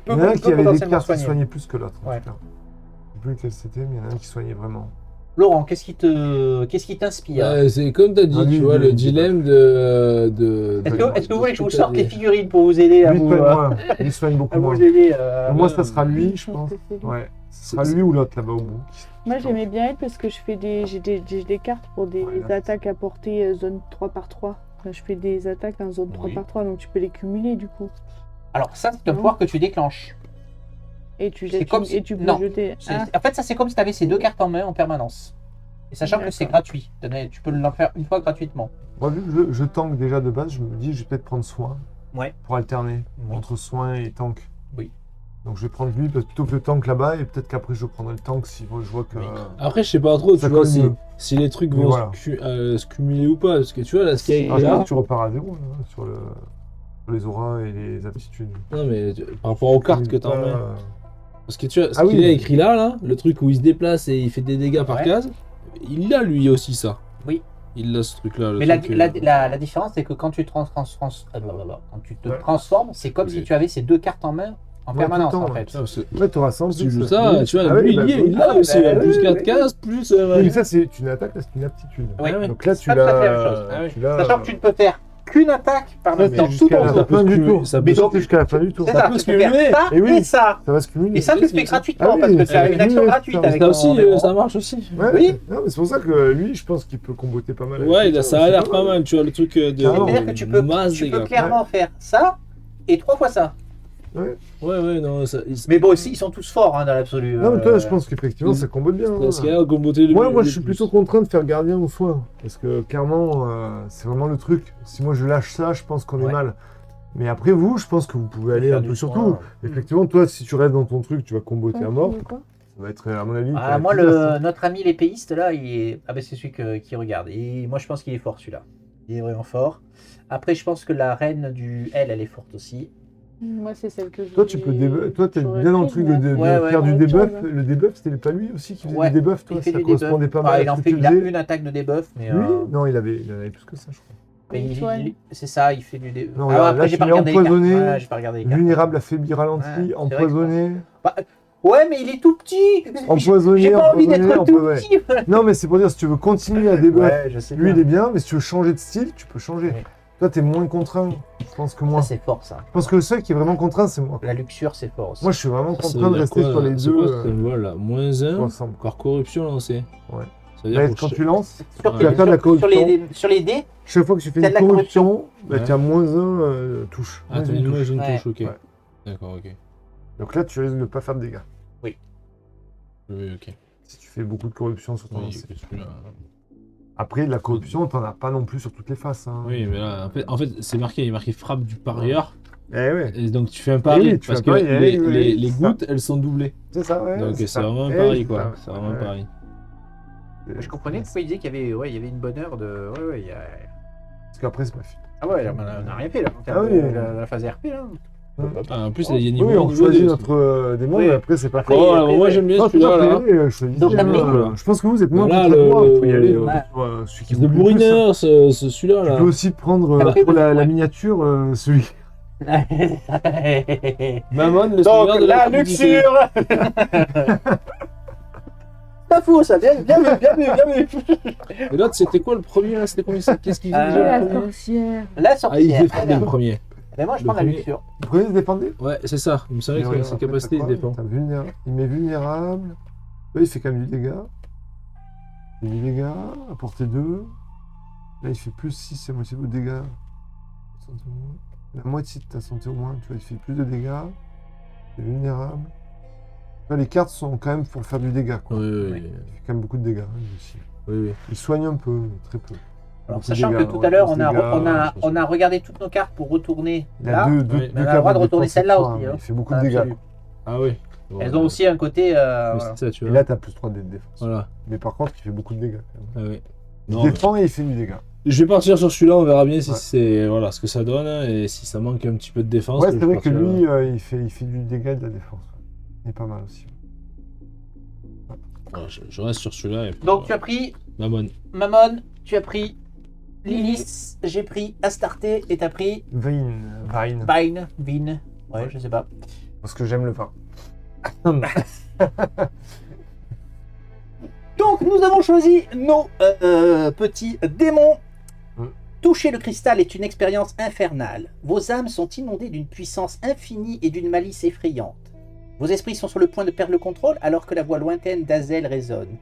D: Il y en a un qui avait des
A: potentiellement
D: cartes qui
A: soigner.
D: soignaient plus que l'autre. en
A: Ouais.
D: tout cas. Je sais plus lequel c'était, mais il y en a un qui soignait vraiment.
A: Laurent, qu'est-ce qui t'inspire?
B: Ouais, c'est comme t'as dit,
D: Ah, lui,
B: tu vois,
D: lui,
B: le
D: il-
B: dilemme
A: Est-ce que vous voulez que je vous sorte les figurines pour vous aider à
D: Lui
A: vous,
D: soigne moins. Il soigne
A: à
D: beaucoup moins.
A: vous aider
D: Donc moi, ça sera lui, je pense.
C: Ouais.
D: Ouais. Ce sera lui ou l'autre là-bas au bout.
C: Moi, j'aimais bien être parce que j'ai des cartes pour des
D: Ouais, là,
C: attaques à portée zone 3x3. Là, je fais des attaques en zone
B: Oui.
C: 3x3, donc tu peux les cumuler du coup.
A: Alors ça, c'est un
C: Non.
A: pouvoir que tu déclenches.
C: Et tu,
A: C'est
C: jettes
A: comme
C: une-
A: si-
C: et tu peux
A: non.
C: jeter. Ah,
A: En fait, ça c'est comme si tu avais ces deux cartes en main en permanence. Et sachant que c'est
C: D'accord.
A: gratuit. Tu peux l'en faire une fois gratuitement.
D: Moi, vu que je tank déjà de base, je me dis, je vais peut-être prendre soin
A: Ouais.
D: pour alterner
A: Oui.
D: entre soin et tank.
A: Oui.
D: Donc je vais prendre lui plutôt que le tank là-bas et peut-être qu'après je prendrai le tank si je vois que.
A: Oui.
B: Après, je sais pas trop,
D: Ça
B: tu vois,
D: colle mieux.
B: si les trucs
D: Mais
B: vont
D: voilà.
B: se cumuler ou pas. Parce que tu vois, là, ce qu'il y a
D: Ah, je pense
B: là.
D: que tu repars à zéro là, sur les auras et les aptitudes.
B: Non, mais par rapport aux cartes que t'as en main.
D: Euh,
B: Parce que tu vois, ce
D: Ah
B: qu'il
D: oui.
B: a écrit là, le truc où il se déplace et il fait des dégâts par
A: Ouais.
B: case, il a lui aussi ça.
A: Oui.
B: Il a ce truc-là. le
A: Mais
B: truc,
A: la différence, c'est que quand tu te
D: Ouais.
A: transformes, c'est comme
B: Oui.
A: si tu avais ces deux cartes en main en
D: Ouais,
A: permanence
D: tout le temps,
A: en
D: ouais.
A: fait.
B: tu vois, parce que
D: Ouais, t'auras ça en
B: si
D: plus.
B: tu joues ça,
D: Oui.
B: tu vois,
D: Ah oui,
B: lui,
D: bah,
B: il
A: ah,
B: a aussi
A: bah,
B: plus
A: oui,
B: 4
A: oui.
B: cases, plus.
D: Oui, mais ça, c'est une attaque, là, c'est une aptitude.
A: Oui.
B: Ouais, ouais.
D: Donc là,
A: C'est
D: tu
A: pas tout à fait la même
D: l'as.
A: chose.
B: Ah oui.
D: tu l'as-
A: Sachant que tu ne peux faire qu'une attaque par
D: Ça,
A: même
D: c'est
A: dans tout
D: jusqu'à
A: ton
D: la
A: tour.
D: fin du
B: cumuler-
D: tour.
B: ça peut
D: Mais
B: se-
D: donc, jusqu'à la fin du tour.
A: C'est
B: Ça
A: ça,
B: peut
A: tu
B: se
A: peux faire
B: cumuler.
A: ça
D: Et oui.
A: et ça.
D: Ça va se cumuler.
A: Et ça, tu le fais
B: c'est-
A: gratuitement
D: Ah oui,
A: parce que
D: ça
A: c'est une
D: va
A: action
D: cumuler,
A: gratuite
D: ça.
A: avec
B: Ça
A: ton
B: aussi,
A: héros.
B: ça marche aussi.
D: Ouais.
A: Oui.
D: Non, mais c'est pour ça que lui, je pense qu'il peut comboter pas mal. avec
B: Ouais,
D: ça,
B: ça a
D: c'est
B: l'air pas mal, tu vois, le truc de.
D: Carrément.
A: C'est-à-dire que tu peux
B: dégâts.
A: clairement faire ça et 3 fois ça.
B: Ouais, non, ça.
A: Mais bon, aussi, ils sont tous forts hein, dans l'absolu.
D: Non, mais toi, je pense qu'effectivement, ça combote bien.
B: Parce qu'il y
D: hein.
B: a comboter le.
D: Moi,
B: le
D: je suis
B: plus.
D: plutôt contraint de faire gardien ou soin. Parce que clairement, c'est vraiment le truc. Si moi je lâche ça, je pense qu'on est
A: Ouais.
D: mal. Mais après vous, je pense que vous pouvez aller
A: Faire
D: un
A: du
D: peu sur
A: soin.
D: tout. Effectivement, toi, si tu restes dans ton truc, tu vas comboter à mort.
C: Quoi
D: Ça va être, à mon avis.
A: Ah, moi, notre ami l'épéiste, là, il est... Ah, ben c'est celui qui regarde. Et moi, je pense qu'il est fort, celui-là. Il est vraiment fort. Après, je pense que la reine du L, elle est forte aussi.
C: Moi, c'est celle que je.
D: Toi, tu peux toi, t'es
C: j'aurais
D: bien dans le
C: pris,
D: truc
C: mais
D: de
A: Ouais, ouais,
D: faire du
C: autre
D: debuff.
C: chose, hein.
D: Le debuff, c'était pas lui aussi qui faisait
A: Ouais,
D: du debuff, toi.
A: Il fait
D: Ça
A: du
D: correspondait
A: debuff.
D: pas mal
A: Il
D: à
A: en
D: ce que
A: fait,
D: tu
A: il a
D: faisais.
A: une attaque de debuff, mais.
D: Lui, non, il en avait plus que ça, je crois.
A: mais
C: Il soigne.
A: c'est ça, il fait du debuff.
D: Non,
A: Ah,
D: regarde,
A: après,
D: là,
A: j'ai
D: tu
A: pas
D: l'as
A: regardé les cartes.
D: empoisonné.
A: Ouais, j'ai pas regardé les cartes.
D: Vulnérable, affaibli,
A: Ouais,
D: ralenti,
A: c'est vrai que
D: empoisonné.
A: Ouais, mais il est tout petit.
D: Empoisonné,
A: J'ai pas envie d'être tout
D: empoisonné.
A: petit.
D: Non, mais c'est pour dire, si tu veux continuer à débuff,
A: Ouais, je sais
D: lui, il
A: bien.
D: est bien, mais si tu veux changer de style, tu peux changer.
A: Oui.
D: Toi, t'es moins contraint, je pense que moi.
A: Ça, c'est fort, ça.
D: Je pense que le seul qui est vraiment contraint, c'est moi.
A: La luxure, c'est fort aussi.
D: Moi, je suis vraiment
B: Ça veut
D: contraint de
B: dire
D: rester
B: quoi,
D: sur les
B: c'est
D: deux
B: quoi ce symbole là -1
D: ensemble.
B: par corruption lancée.
D: Ouais.
B: Ça veut dire
D: Mais
B: pour
D: quand
B: chaque-
D: tu lances,
A: Sur,
D: tu vas faire de la corruption.
A: sur les dés,
D: Chaque fois que tu fais
A: T'as
D: une
A: de la
D: corruption, bah,
B: Ouais.
D: tu as -1 touche.
B: Ah,
D: Moins
B: t'as
D: une
B: une
D: touche.
B: une
A: Ouais.
B: touche, ok.
D: Ouais.
B: D'accord, ok.
D: Donc là, tu risques de ne pas faire de dégâts.
B: Oui, ok.
D: Si tu fais beaucoup de corruption sur ton
B: Oui,
D: lancer.
B: que celui-là.
D: Après, de la corruption, t'en as pas non plus sur toutes les faces. Hein.
B: Oui, mais là, en fait c'est marqué, il est marqué frappe du parieur.
D: Eh ouais,
B: Et donc tu fais un pari,
D: oui, tu
B: parce
D: fais
B: que
D: un pari, oui,
B: les
D: c'est ça.
B: gouttes, elles sont doublées.
D: c'est ça, ouais.
B: Donc c'est
D: ça.
B: vraiment un
D: Eh,
B: pari,
D: c'est
B: quoi.
D: ça,
B: C'est vraiment un
D: ouais.
B: pari.
A: je comprenais pourquoi il disait qu'il y avait, il y avait une bonne heure de. Ouais, il y a...
D: Parce qu'après, c'est pas fini.
A: Ah ouais, on n'a rien fait là. En termes
D: Ah oui.
A: de la phase RP là.
B: Ah, en plus, il y a des niveaux.
D: Oui, on
B: de
D: choisit
B: jeu,
D: notre démon,
A: Oui.
D: mais après, c'est pas
A: Après,
D: fini.
B: Oh, alors, moi j'aime bien
D: Non,
B: celui-là, là.
D: choisissez.
A: Donc, t'as pris
D: Je pense que vous êtes moins
B: Là,
D: contre moi,
B: le-
D: il faut y aller.
A: Ouais.
D: Celui qui
B: De
D: vous plaît le plus, hein.
B: bourrineur, celui-là,
D: Tu
B: là.
D: peux aussi prendre
A: T'as pris
D: pour
A: ouais.
D: la miniature celui.
B: Mammon, le
A: Donc
B: seigneur de
A: la
B: crudité.
A: luxure. Pas fou ça, bien vu, bien vu, bien vu.
B: Et l'autre, c'était quoi le premier là? C'était combien? Qu'est-ce qu'il faisait
A: Ah,
B: déjà
C: La
B: le premier?
C: sorcière.
A: La
B: Ah, il
A: sorcière.
B: défendait le premier.
A: Mais moi je
B: Le
A: prends la
B: premier.
A: luxure.
D: Vous prenez se défendre.
B: Ouais, c'est ça. Il me semblait que ses capacités, il se défend.
D: Il met vulnérable. Là, il fait quand même du dégât. Il fait du dégât, à portée 2. Là, il fait plus 6, c'est moitié de dégâts. La moitié de ta santé au moins, tu vois, il fait plus de dégâts. C'est vulnérable. Là, les cartes sont quand même pour faire du dégât, quoi.
B: Oui, oui,
A: Ouais.
B: oui.
D: Il fait quand même beaucoup de dégâts, hein, lui aussi.
B: Oui, oui.
D: Il soigne un peu, très peu.
A: Alors,
D: Beaucoup de
A: sachant que
D: dégâts,
A: tout
D: ouais,
A: à l'heure,
D: plus
A: on
D: de
A: a,
D: dégâts,
A: on, a,
B: je pense
A: on a regardé toutes nos cartes pour retourner
D: Il a
A: là.
D: deux
B: Oui.
A: Mais on a le
D: cartes
A: droit de retourner
D: défense
A: celle-là
D: cette fois,
A: aussi,
D: hein.
A: hein.
D: Il fait beaucoup de dégâts.
A: Absolu.
B: Ah oui.
A: Elles ont aussi un côté.
B: Mais
A: Voilà.
B: c'est ça, tu
D: Et
B: vois.
D: là, t'as plus 3 de défense.
B: Voilà.
D: Mais par contre, il fait beaucoup de dégâts. Quand même.
B: Ah oui.
D: Il
B: Non, mais-
D: défend et il fait du dégât.
B: Je vais partir sur celui-là, on verra bien si
D: Ouais.
B: c'est voilà ce que ça donne et si ça manque un petit peu de défense.
D: Ouais,
B: je
D: c'est vrai que
B: partirai-
D: lui, il fait du dégât et de la défense. Ouais. Il est pas mal aussi.
B: Voilà, je reste sur celui-là. Et puis,
A: Donc, tu as pris
B: Mammon.
A: Mammon, tu as pris Lilith, j'ai pris Astarté et tu as pris
D: Vine.
A: Vine. Ouais, je sais pas.
D: Parce que j'aime le vin.
A: Donc, nous avons choisi nos petits démons.
D: Mm.
A: Toucher le cristal est une expérience infernale. Vos âmes sont inondées d'une puissance infinie et d'une malice effrayante. Vos esprits sont sur le point de perdre le contrôle alors que la voix lointaine d'Azel résonne.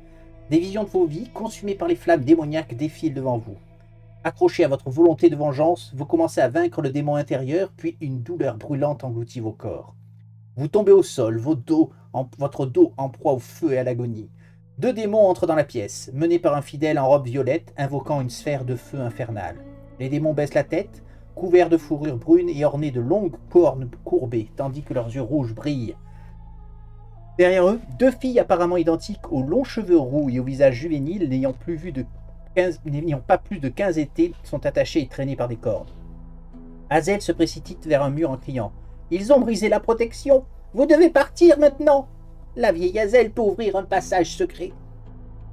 A: Des visions de vos vies, consumées par les flammes démoniaques, défilent devant vous. Accrochés à votre volonté de vengeance, vous commencez à vaincre le démon intérieur, puis une douleur brûlante engloutit vos corps. Vous tombez au sol, votre dos en proie au feu et à l'agonie. Deux démons entrent dans la pièce, menés par un fidèle en robe violette, invoquant une sphère de feu infernale. Les démons baissent la tête, couverts de fourrure brune et ornés de longues cornes courbées, tandis que leurs yeux rouges brillent. Derrière eux, deux filles apparemment identiques aux longs cheveux roux et au visage juvénile, n'ayant pas plus de 15 étés, sont attachées et traînées par des cordes. Azel se précipite vers un mur en criant « Ils ont brisé la protection! Vous devez partir maintenant! La vieille Azel peut ouvrir un passage secret. »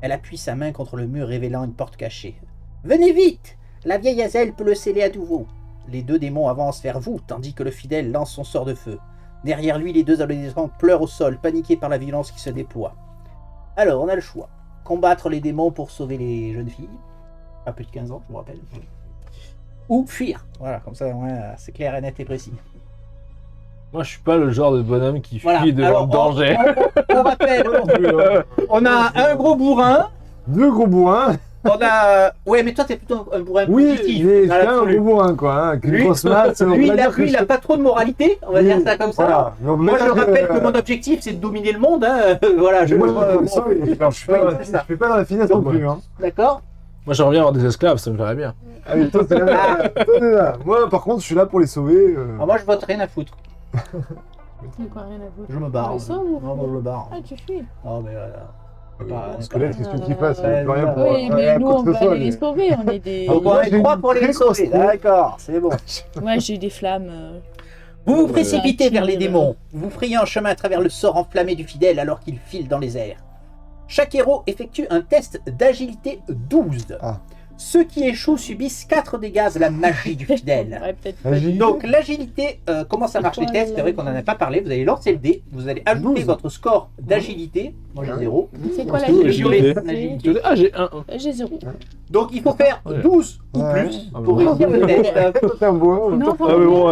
A: Elle appuie sa main contre le mur révélant une porte cachée. « Venez vite! La vieille Azel peut le sceller à nouveau. » Les deux démons avancent vers vous, tandis que le fidèle lance son sort de feu. Derrière lui, les deux adolescents pleurent au sol, paniqués par la violence qui se déploie. Alors, on a le choix. Combattre les démons pour sauver les jeunes filles. Pas plus de 15 ans, je me rappelle. Ou fuir. Voilà, comme ça, ouais, c'est clair et net et précis.
B: Moi, je suis pas le genre de bonhomme qui
A: Voilà.
B: fuit devant
A: Alors,
B: le danger.
A: On rappelle, on a un gros bourrin.
D: Deux gros bourrins.
A: On a... Ouais, mais toi, t'es plutôt un bourrin
D: Oui,
A: positif.
D: il est
A: dans
D: un
A: l'absolu.
D: gros bourrin, quoi. Hein, avec une
A: Lui,
D: grosse masse. on
A: Lui,
D: va dire que
A: il a
D: je-
A: pas trop de moralité, on va dire ça comme ça.
D: Voilà. Mais on peut
A: Moi,
D: dire
A: je rappelle
D: que-
A: que mon objectif, c'est de dominer le monde. Hein. Voilà, je...
D: Moi,
A: bon,
D: je fais pas
A: oui,
D: dans la
A: c'est ça.
D: je fais pas dans la finesse non plus. Hein.
A: D'accord.
B: Moi, j'aimerais bien avoir des esclaves, ça me ferait bien.
D: Ah, mais toi, t'es là. Toi, t'es là. Moi, par contre, je suis là pour les sauver.
A: Ah, moi, je vote rien à foutre.
C: C'est quoi, rien à foutre.
A: Je me barre.
C: Ah, mais ça, ou-
A: Non, moi, je me barre.
C: Ah, tu fuis.
A: Oh, mais voilà.
D: Le squelette, qu'est-ce que tu fasses?
C: Euh,
D: Tu peux rien pour
C: Oui, mais
D: rien
C: nous,
D: pour
C: on
D: que
C: va
D: ce soit,
C: aller les
D: mais-
C: sauver. On est des.
A: Donc, on
D: Moi,
A: est
D: j'ai
A: trois
D: une
A: pour les
D: très grosse
A: sauver.
D: tronche.
A: D'accord, c'est bon.
C: Moi, j'ai des flammes.
A: Vous vous
C: Ouais.
A: précipitez vers les
C: Intime.
A: démons. Vous frayez un chemin à travers le sort enflammé du fidèle alors qu'il file dans les airs. Chaque héros effectue un test d'agilité 12.
D: Ah.
A: Ceux qui échouent subissent 4 dégâts de la magie du fidèle.
C: Ouais, peut-être pas.
D: Agilité.
A: Donc l'agilité, comment ça marche les tests? C'est vrai qu'on n'en a pas parlé. Vous allez lancer le dé, vous allez ajouter
D: 12.
A: votre score d'agilité. Moi j'ai 0.
C: C'est quoi
B: Parce que
C: l'agilité
B: j'ai- Ah, j'ai un.
C: J'ai 0.
A: Donc il faut faire
B: Ouais.
A: 12 ou
D: Ouais.
A: plus
B: Ah,
A: pour
B: bon.
A: réussir le test.
D: C'est un bois.
C: Non,
B: Ah, mais bon,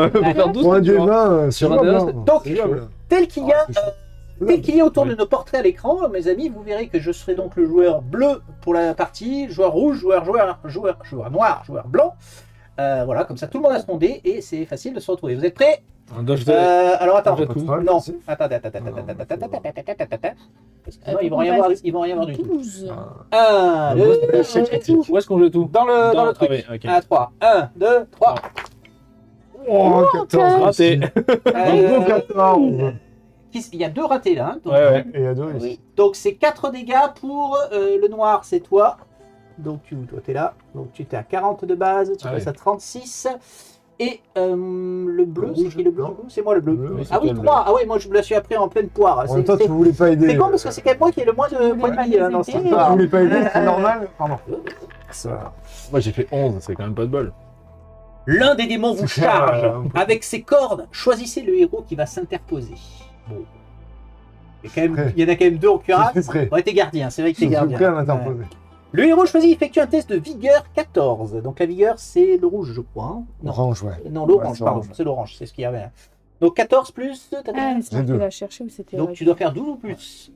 B: faut
A: Ouais.
B: faire 12
D: Pour un
B: tu
D: dieu
B: vois.
D: humain, c'est
B: Sur un
D: jouable,
B: dé,
D: hein.
A: donc,
D: C'est jouable.
A: Tel qu'il y a
D: Ah, c'est chaud.
A: Tel qu'il y a autour
B: Oui.
A: de nos portraits à l'écran, mes amis, vous verrez que je serai donc le joueur bleu pour la partie, joueur rouge, joueur noir, joueur blanc. Voilà, comme ça tout le monde a son dé et c'est facile de se retrouver. Vous êtes prêts? Alors attends.
B: Déjà tout.
A: Non.
D: Si.
A: Attendez. Parce que sinon, ils vont rien voir du tout.
C: 12.
A: 1, 2,
B: Où est-ce qu'on joue tout
A: dans le truc.
B: Ah oui, ok.
A: 1, 3. 1, 2, 3.
D: Oh, 14.
B: Raté.
D: Bravo, 14.
A: Il y a 2 ratés là. Hein, donc,
B: Ouais, ouais.
D: Et il y a deux
A: oui.
D: ici.
A: Donc c'est 4 dégâts pour le noir, c'est toi. Donc toi t'es là. Donc tu t'es à 40 de base, tu
B: Ah
A: passes
B: ouais.
A: à 36. Et le bleu,
D: Le
A: c'est
D: rouge,
A: qui le bleu
D: non.
A: du coup? C'est moi le bleu.
D: Le bleu,
A: Ah oui,
B: c'est toi, le
A: 3. Ah oui, moi je me la suis appris en pleine poire.
D: En même temps, tu voulais pas aider.
A: C'est con parce que c'est quand même moi qui ai le moins de points de vie hein, dans cette
C: Tu
D: Tu
A: histoire.
D: voulais pas aider, c'est normal. Pardon. Ça.
B: Moi, j'ai fait 11, c'est quand même pas de bol.
A: L'un des démons vous
D: C'est
A: charge.
D: ça, un peu.
A: Avec ses cordes, choisissez le héros qui va s'interposer. Bon. Il y en a quand même 2 en cuirasse.
D: Je suis prêt.
A: Ouais, t'es gardien, c'est vrai que t'es
D: Je suis
A: gardien.
D: prêt à
A: Ouais.
D: m'interposer.
A: Le héros choisi effectue un test de vigueur 14. Donc la vigueur, c'est le rouge, je crois. Hein. Non,
D: Orange, ouais.
A: non l'orange,
D: Ouais, c'est
A: pardon.
D: orange.
A: C'est l'orange, c'est ce qu'il y avait. Hein. Donc 14 plus, t'as
C: Ah,
A: combien?
C: c'est moi
D: deux.
C: qui l'a cherché ou c'était.
A: Donc tu dois faire 12 ou plus.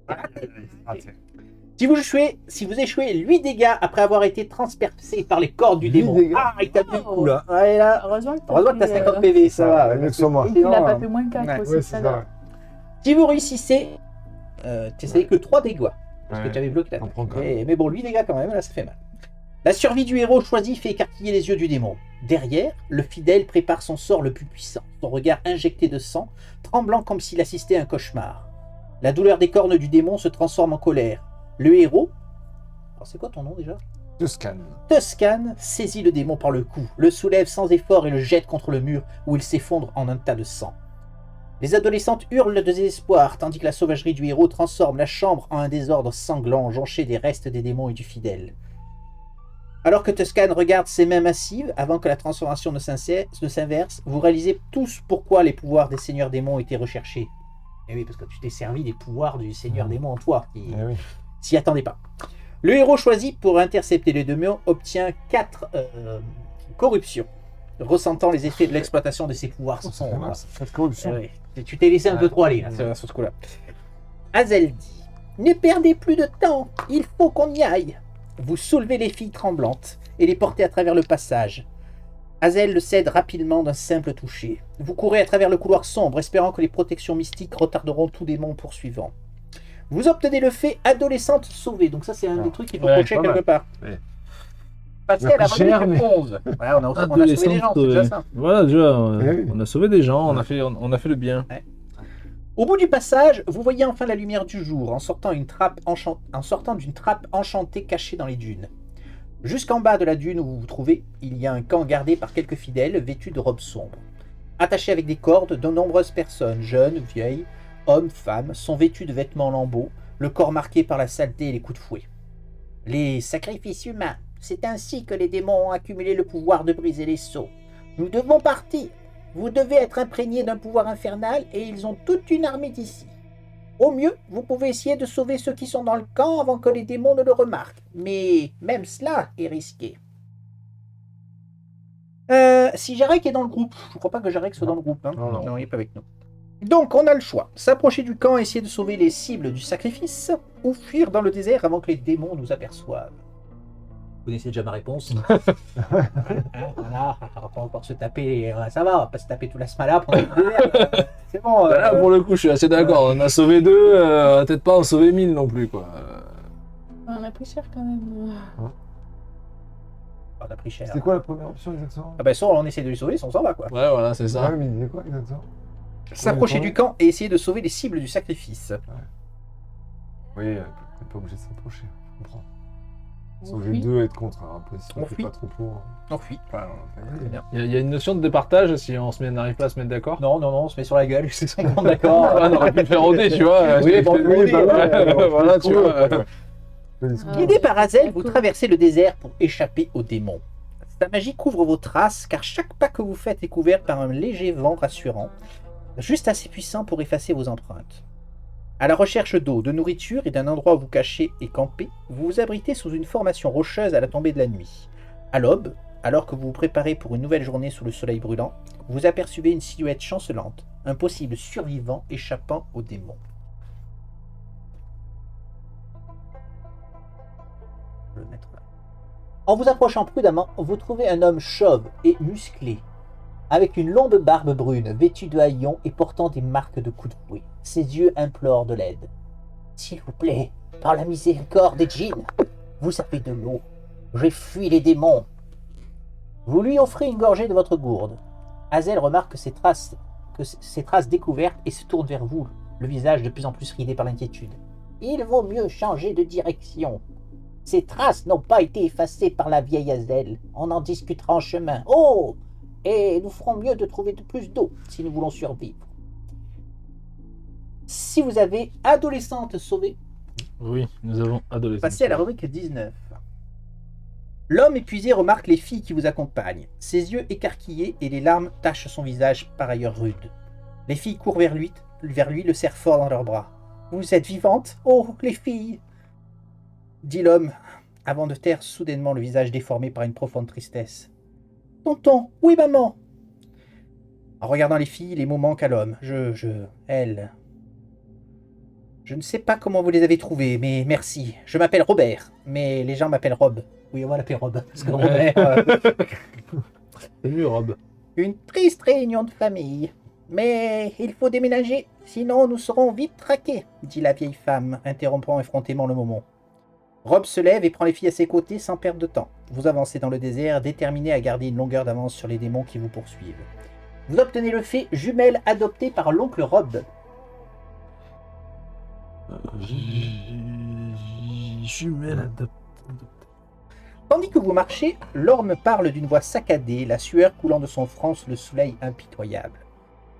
D: Ah, tiens.
A: Si vous échouez 8 dégâts après avoir été transpercé par les cordes du
D: 8
A: démon.
D: dégâts.
A: Ah, il t'a mis le coup là. Ouais, là.
C: Heureusement
A: Heureusement que t'as 50 PV, ça va.
D: Ouais, mieux que sur moi.
C: Et qu'il a
A: Sinon,
C: pas fait moins de 4
A: ouais.
C: aussi,
D: Ouais,
C: ça
D: c'est
C: va.
D: ça.
A: Si vous réussissez, tu essayes que 3 dégâts. Parce que
D: Ouais.
A: tu avais bloqué
D: T'en
A: l'attaque.
D: prends quand même.
A: Mais bon, 8 dégâts quand même, là ça fait mal. La survie du héros choisi fait écarquiller les yeux du démon. Derrière, le fidèle prépare son sort le plus puissant, son regard injecté de sang, tremblant comme s'il assistait à un cauchemar. La douleur des cornes du démon se transforme en colère. Le héros, alors c'est quoi ton nom déjà?
D: Tuscan.
A: Tuscan saisit le démon par le cou, le soulève sans effort et le jette contre le mur où il s'effondre en un tas de sang. Les adolescentes hurlent de désespoir tandis que la sauvagerie du héros transforme la chambre en un désordre sanglant jonché des restes des démons et du fidèle. Alors que Tuscan regarde ses mains massives avant que la transformation ne s'inverse, vous réalisez tous pourquoi les pouvoirs des seigneurs démons étaient recherchés. Et oui, parce que tu t'es servi des pouvoirs du seigneur démon en toi, qui
D: Eh oui.
A: s'y attendait pas. Le héros choisi pour intercepter les démons obtient 4 corruptions, ressentant les effets de l'exploitation de ses pouvoirs
D: Ça fait
A: sombres.
D: mal, ça. Cette corruption.
A: Eh oui, tu t'es laissé un peu trop aller là, sur ce coup-là. Hazel dit « Ne perdez plus de temps, il faut qu'on y aille !» Vous soulevez les filles tremblantes et les portez à travers le passage. Hazel le cède rapidement d'un simple toucher. Vous courez à travers le couloir sombre, espérant que les protections mystiques retarderont tout démon poursuivant. Vous obtenez le fait adolescente sauvée. Donc ça, c'est un des trucs qu'il faut
B: Ouais,
A: cocher
D: pas
A: quelque
D: mal.
A: part.
B: Ouais.
A: Parce qu'elle a
D: Ça coûte cher,
A: remis que
D: mais-
A: 11. Voilà, on a sauvé des gens, c'est déjà ça.
B: Voilà, déjà,
D: Eh oui.
B: on a sauvé des gens, on a fait le bien.
A: Au bout du passage, vous voyez enfin la lumière du jour en sortant d'une trappe enchantée cachée dans les dunes. Jusqu'en bas de la dune où vous vous trouvez, il y a un camp gardé par quelques fidèles vêtus de robes sombres. Attachés avec des cordes, de nombreuses personnes, jeunes, vieilles, hommes, femmes, sont vêtus de vêtements lambeaux, le corps marqué par la saleté et les coups de fouet. Les sacrifices humains, c'est ainsi que les démons ont accumulé le pouvoir de briser les sceaux. Nous devons partir. Vous devez être imprégné d'un pouvoir infernal et ils ont toute une armée d'ici. Au mieux, vous pouvez essayer de sauver ceux qui sont dans le camp avant que les démons ne le remarquent. Mais même cela est risqué. Si Jarek est dans le groupe, je ne crois pas que Jarek soit dans le groupe. Hein.
D: Non.
A: Il n'est pas avec nous. Donc, on a le choix. S'approcher du camp et essayer de sauver les cibles du sacrifice, ou fuir dans le désert avant que les démons nous aperçoivent. Vous connaissez déjà ma réponse. Voilà, on va encore se taper. Ça va, on va pas se taper tout la smala pendant le désert. C'est bon.
B: Là, pour le coup, je suis assez d'accord. On a sauvé 2, on va peut-être pas en sauver 1000 non plus, quoi.
C: On a pris cher quand même.
A: On a pris cher.
D: C'était quoi la première option exactement?
A: Ah ben, soit on essaie de les sauver, soit on s'en va quoi.
B: Ouais, voilà, c'est ça.
D: Ouais, mais il disait quoi exactement?
A: S'approcher du camp et essayer de sauver les cibles du sacrifice.
D: Oui, t'es pas obligé de s'approcher, je comprends. Sauver
C: Oui.
D: 2 et être contre, hein. Après, si
A: On
D: on fait
A: fuit.
D: pas trop pour.
A: On fuit.
D: Enfin, on va y aller.
A: Très bien.
B: Il y a une notion de départage si on n'arrive pas à se mettre d'accord.
A: Non, on se met sur la gueule, c'est son bon d'accord.
B: On aurait pu le faire au dé, tu vois.
A: Oui, bon,
D: Oui, bah ouais,
B: Voilà, tu vois.
A: Guidé par Hazel, vous traversez le désert pour échapper aux démons. Sa magie couvre vos traces, car chaque pas que vous faites est couvert par un léger vent rassurant, juste assez puissant pour effacer vos empreintes. À la recherche d'eau, de nourriture et d'un endroit où vous cacher et camper, vous vous abritez sous une formation rocheuse à la tombée de la nuit. À l'aube, alors que vous vous préparez pour une nouvelle journée sous le soleil brûlant, vous apercevez une silhouette chancelante, un possible survivant échappant aux démons. Je vais le mettre là. En vous approchant prudemment, vous trouvez un homme chauve et musclé, avec une longue barbe brune, vêtu de haillons et portant des marques de coups de fouet. Ses yeux implorent de l'aide. « S'il vous plaît, par la miséricorde des djinns, vous avez de l'eau. J'ai fui les démons. » Vous lui offrez une gorgée de votre gourde. Hazel remarque ces traces découvertes et se tourne vers vous, le visage de plus en plus ridé par l'inquiétude. « Il vaut mieux changer de direction. Ces traces n'ont pas été effacées par la vieille Hazel. On en discutera en chemin. Oh! Et nous ferons mieux de trouver de plus d'eau si nous voulons survivre. » Si vous avez adolescente sauvée,
B: Oui, nous avons adolescent.
A: passez à la rubrique 19. L'homme épuisé remarque les filles qui vous accompagnent. Ses yeux écarquillés et les larmes tachent son visage par ailleurs rude. Les filles courent vers lui, le serrent fort dans leurs bras. « Vous êtes vivantes? Oh, les filles !» dit l'homme, avant de taire soudainement le visage déformé par une profonde tristesse. « Tonton, oui maman !» En regardant les filles, les mots manquent à l'homme. Je ne sais pas comment vous les avez trouvés, mais merci. Je m'appelle Robert, mais les gens m'appellent Rob. Oui, on va l'appeler Rob, parce que
B: Ouais.
A: Robert...
B: C'est mieux, Rob.
A: Une triste réunion de famille. Mais il faut déménager, sinon nous serons vite traqués, dit la vieille femme, interrompant effrontément le moment. Rob se lève et prend les filles à ses côtés sans perdre de temps. Vous avancez dans le désert, déterminé à garder une longueur d'avance sur les démons qui vous poursuivent. Vous obtenez le fait jumelle adopté par l'oncle Rob.
B: Jumelle adoptée.
A: Tandis que vous marchez, l'orme parle d'une voix saccadée, la sueur coulant de son front sous le soleil impitoyable.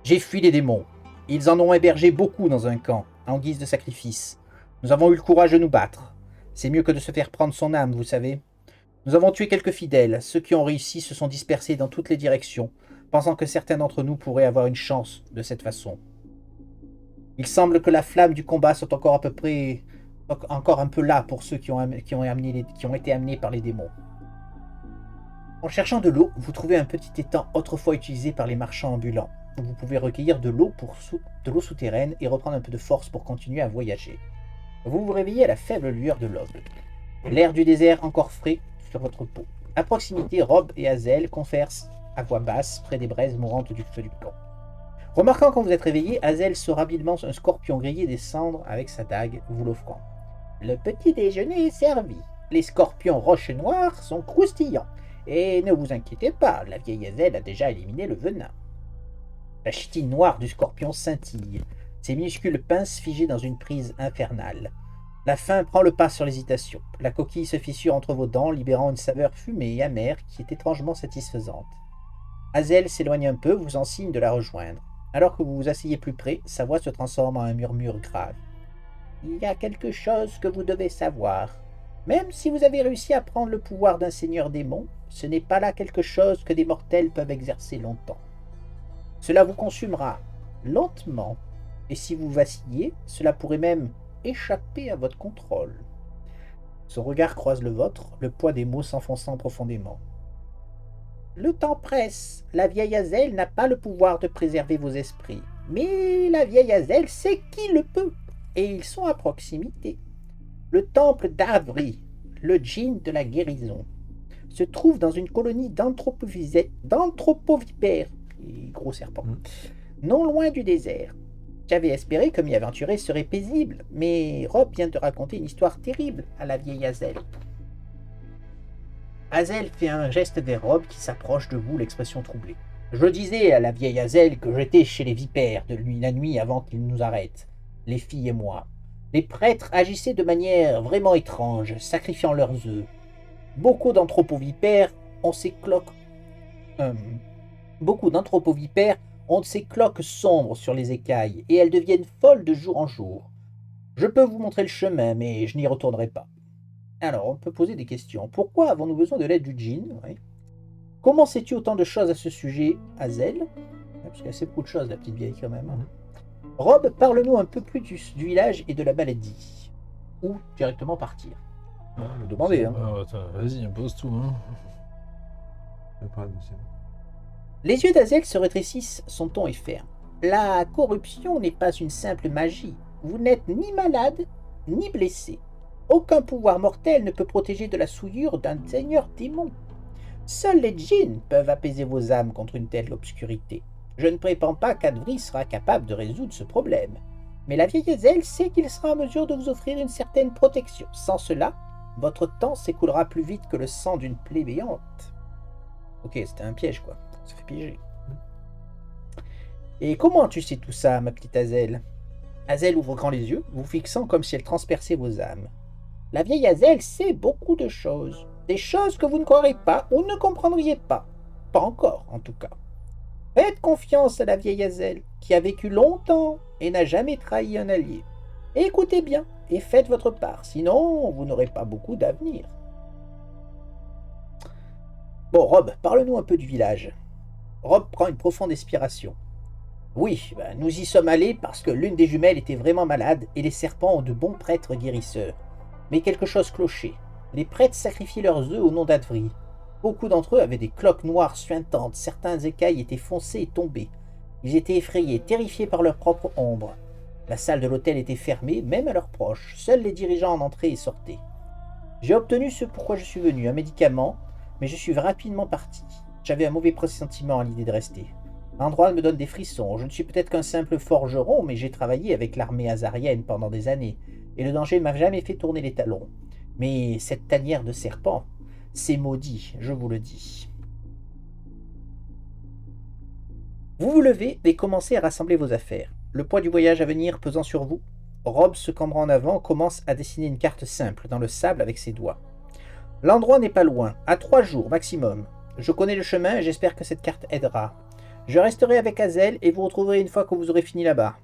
A: J'ai fui les démons. Ils en ont hébergé beaucoup dans un camp, en guise de sacrifice. Nous avons eu le courage de nous battre. C'est mieux que de se faire prendre son âme, vous savez. Nous avons tué quelques fidèles. Ceux qui ont réussi se sont dispersés dans toutes les directions, pensant que certains d'entre nous pourraient avoir une chance de cette façon. Il semble que la flamme du combat soit encore encore un peu là pour ceux qui ont été amenés par les démons. En cherchant de l'eau, vous trouvez un petit étang autrefois utilisé par les marchands ambulants. Vous pouvez recueillir de l'eau souterraine et reprendre un peu de force pour continuer à voyager. Vous vous réveillez à la faible lueur de l'aube. L'air du désert encore frais sur votre peau. À proximité, Rob et Hazel conversent à voix basse près des braises mourantes du feu du camp. Remarquant quand vous êtes réveillé, Hazel sort rapidement un scorpion grillé des cendres avec sa dague, vous l'offrant. Le petit déjeuner est servi. Les scorpions roches noires sont croustillants. Et ne vous inquiétez pas, la vieille Hazel a déjà éliminé le venin. La chitine noire du scorpion scintille, ses minuscules pinces figées dans une prise infernale. La faim prend le pas sur l'hésitation. La coquille se fissure entre vos dents, libérant une saveur fumée et amère qui est étrangement satisfaisante. Hazel s'éloigne un peu, vous en signe de la rejoindre. Alors que vous vous asseyez plus près, sa voix se transforme en un murmure grave. Il y a quelque chose que vous devez savoir. Même si vous avez réussi à prendre le pouvoir d'un seigneur démon, ce n'est pas là quelque chose que des mortels peuvent exercer longtemps. Cela vous consumera lentement, et si vous vacillez, cela pourrait même échapper à votre contrôle. Son regard croise le vôtre, le poids des mots s'enfonçant profondément. Le temps presse. La vieille Hazel n'a pas le pouvoir de préserver vos esprits. Mais la vieille Hazel sait qui le peut, et ils sont à proximité. Le temple d'Avri, le djinn de la guérison, se trouve dans une colonie d'anthropovipères, gros serpents, non loin du désert. J'avais espéré que m'y aventurer serait paisible, mais Rob vient de raconter une histoire terrible à la vieille Hazel. Hazel fait un geste vers Rob qui s'approche de vous, l'expression troublée. Je disais à la vieille Hazel que j'étais chez les vipères la nuit avant qu'ils nous arrêtent, les filles et moi. Les prêtres agissaient de manière vraiment étrange, sacrifiant leurs œufs. Beaucoup d'anthropovipères ont ces cloques sombres sur les écailles, et elles deviennent folles de jour en jour. Je peux vous montrer le chemin, mais je n'y retournerai pas. Alors, on peut poser des questions. Pourquoi avons-nous besoin de l'aide du djinn? Comment sais-tu autant de choses à ce sujet, Hazel? Parce qu'elle sait beaucoup de choses, la petite vieille, quand même. Rob, parle-nous un peu plus du village et de la maladie. Ou directement partir. Vous demandez, hein.
B: Attends, vas-y, impose tout. Hein.
A: Les yeux d'Hazel se rétrécissent, son ton est ferme. La corruption n'est pas une simple magie. Vous n'êtes ni malade, ni blessé. Aucun pouvoir mortel ne peut protéger de la souillure d'un seigneur démon. Seuls les djinns peuvent apaiser vos âmes contre une telle obscurité. Je ne prétends pas qu'Advri sera capable de résoudre ce problème. Mais la vieille Hazel sait qu'il sera en mesure de vous offrir une certaine protection. Sans cela, votre temps s'écoulera plus vite que le sang d'une plaie béante. Ok, c'était un piège, quoi. Ça fait piéger. Et comment tu sais tout ça, ma petite Hazel? Hazel ouvre grand les yeux, vous fixant comme si elle transperçait vos âmes. La vieille Hazel sait beaucoup de choses. Des choses que vous ne croirez pas ou ne comprendriez pas. Pas encore, en tout cas. Faites confiance à la vieille Hazel, qui a vécu longtemps et n'a jamais trahi un allié. Écoutez bien et faites votre part, sinon vous n'aurez pas beaucoup d'avenir. Bon, Rob, parle-nous un peu du village. Rob prend une profonde expiration. Oui, nous y sommes allés parce que l'une des jumelles était vraiment malade et les serpents ont de bons prêtres guérisseurs. Mais quelque chose clochait. Les prêtres sacrifiaient leurs œufs au nom d'Advri. Beaucoup d'entre eux avaient des cloques noires suintantes, certains écailles étaient foncés et tombés. Ils étaient effrayés, terrifiés par leur propre ombre. La salle de l'hôtel était fermée, même à leurs proches. Seuls les dirigeants en entraient et sortaient. J'ai obtenu ce pourquoi je suis venu, un médicament, mais je suis rapidement parti. J'avais un mauvais pressentiment à l'idée de rester. L'endroit me donne des frissons. Je ne suis peut-être qu'un simple forgeron, mais j'ai travaillé avec l'armée azarienne pendant des années, et le danger ne m'a jamais fait tourner les talons. Mais cette tanière de serpent, c'est maudit, je vous le dis. Vous vous levez et commencez à rassembler vos affaires. Le poids du voyage à venir pesant sur vous, Rob se cambrant en avant commence à dessiner une carte simple dans le sable avec ses doigts. L'endroit n'est pas loin, à 3 jours maximum. Je connais le chemin et j'espère que cette carte aidera. Je resterai avec Hazel et vous retrouverez une fois que vous aurez fini là-bas.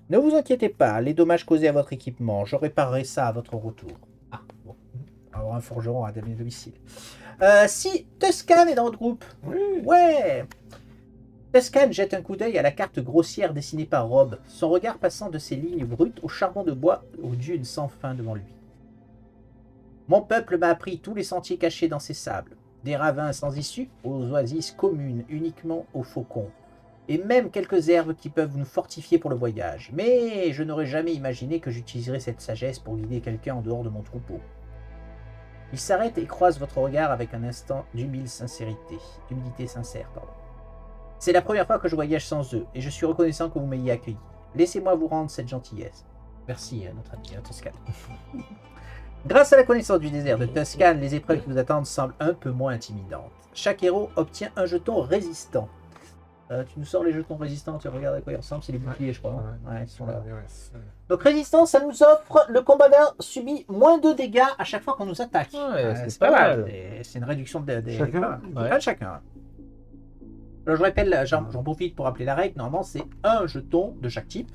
A: Ne vous inquiétez pas, les dommages causés à votre équipement, je réparerai ça à votre retour. Ah, bon. Alors un forgeron à domicile. Si Tuscan est dans votre groupe.
D: Oui.
A: Ouais. Tuscan jette un coup d'œil à la carte grossière dessinée par Rob, son regard passant de ses lignes brutes au charbon de bois aux dunes sans fin devant lui. Mon peuple m'a appris tous les sentiers cachés dans ces sables, des ravins sans issue aux oasis communes uniquement aux faucons, et même quelques herbes qui peuvent nous fortifier pour le voyage. Mais je n'aurais jamais imaginé que j'utiliserais cette sagesse pour guider quelqu'un en dehors de mon troupeau. Il s'arrête et croise votre regard avec un instant d'humilité sincère. C'est la première fois que je voyage sans eux, et je suis reconnaissant que vous m'ayez accueilli. Laissez-moi vous rendre cette gentillesse. Merci, notre ami Tuscan. Grâce à la connaissance du désert de Tuscan, les épreuves qui vous attendent semblent un peu moins intimidantes. Chaque héros obtient un jeton résistant. Tu nous sors les jetons résistants, tu regardes à quoi ils ressemblent, c'est les boucliers, je crois. Ouais, ils sont là. Donc résistant, ça nous offre, le combattant subit moins de dégâts à chaque fois qu'on nous attaque.
B: Ouais,
A: c'est pas mal. C'est une réduction des
D: Chacun.
A: de chacun. Alors je rappelle, j'en profite pour rappeler la règle, normalement c'est un jeton de chaque type.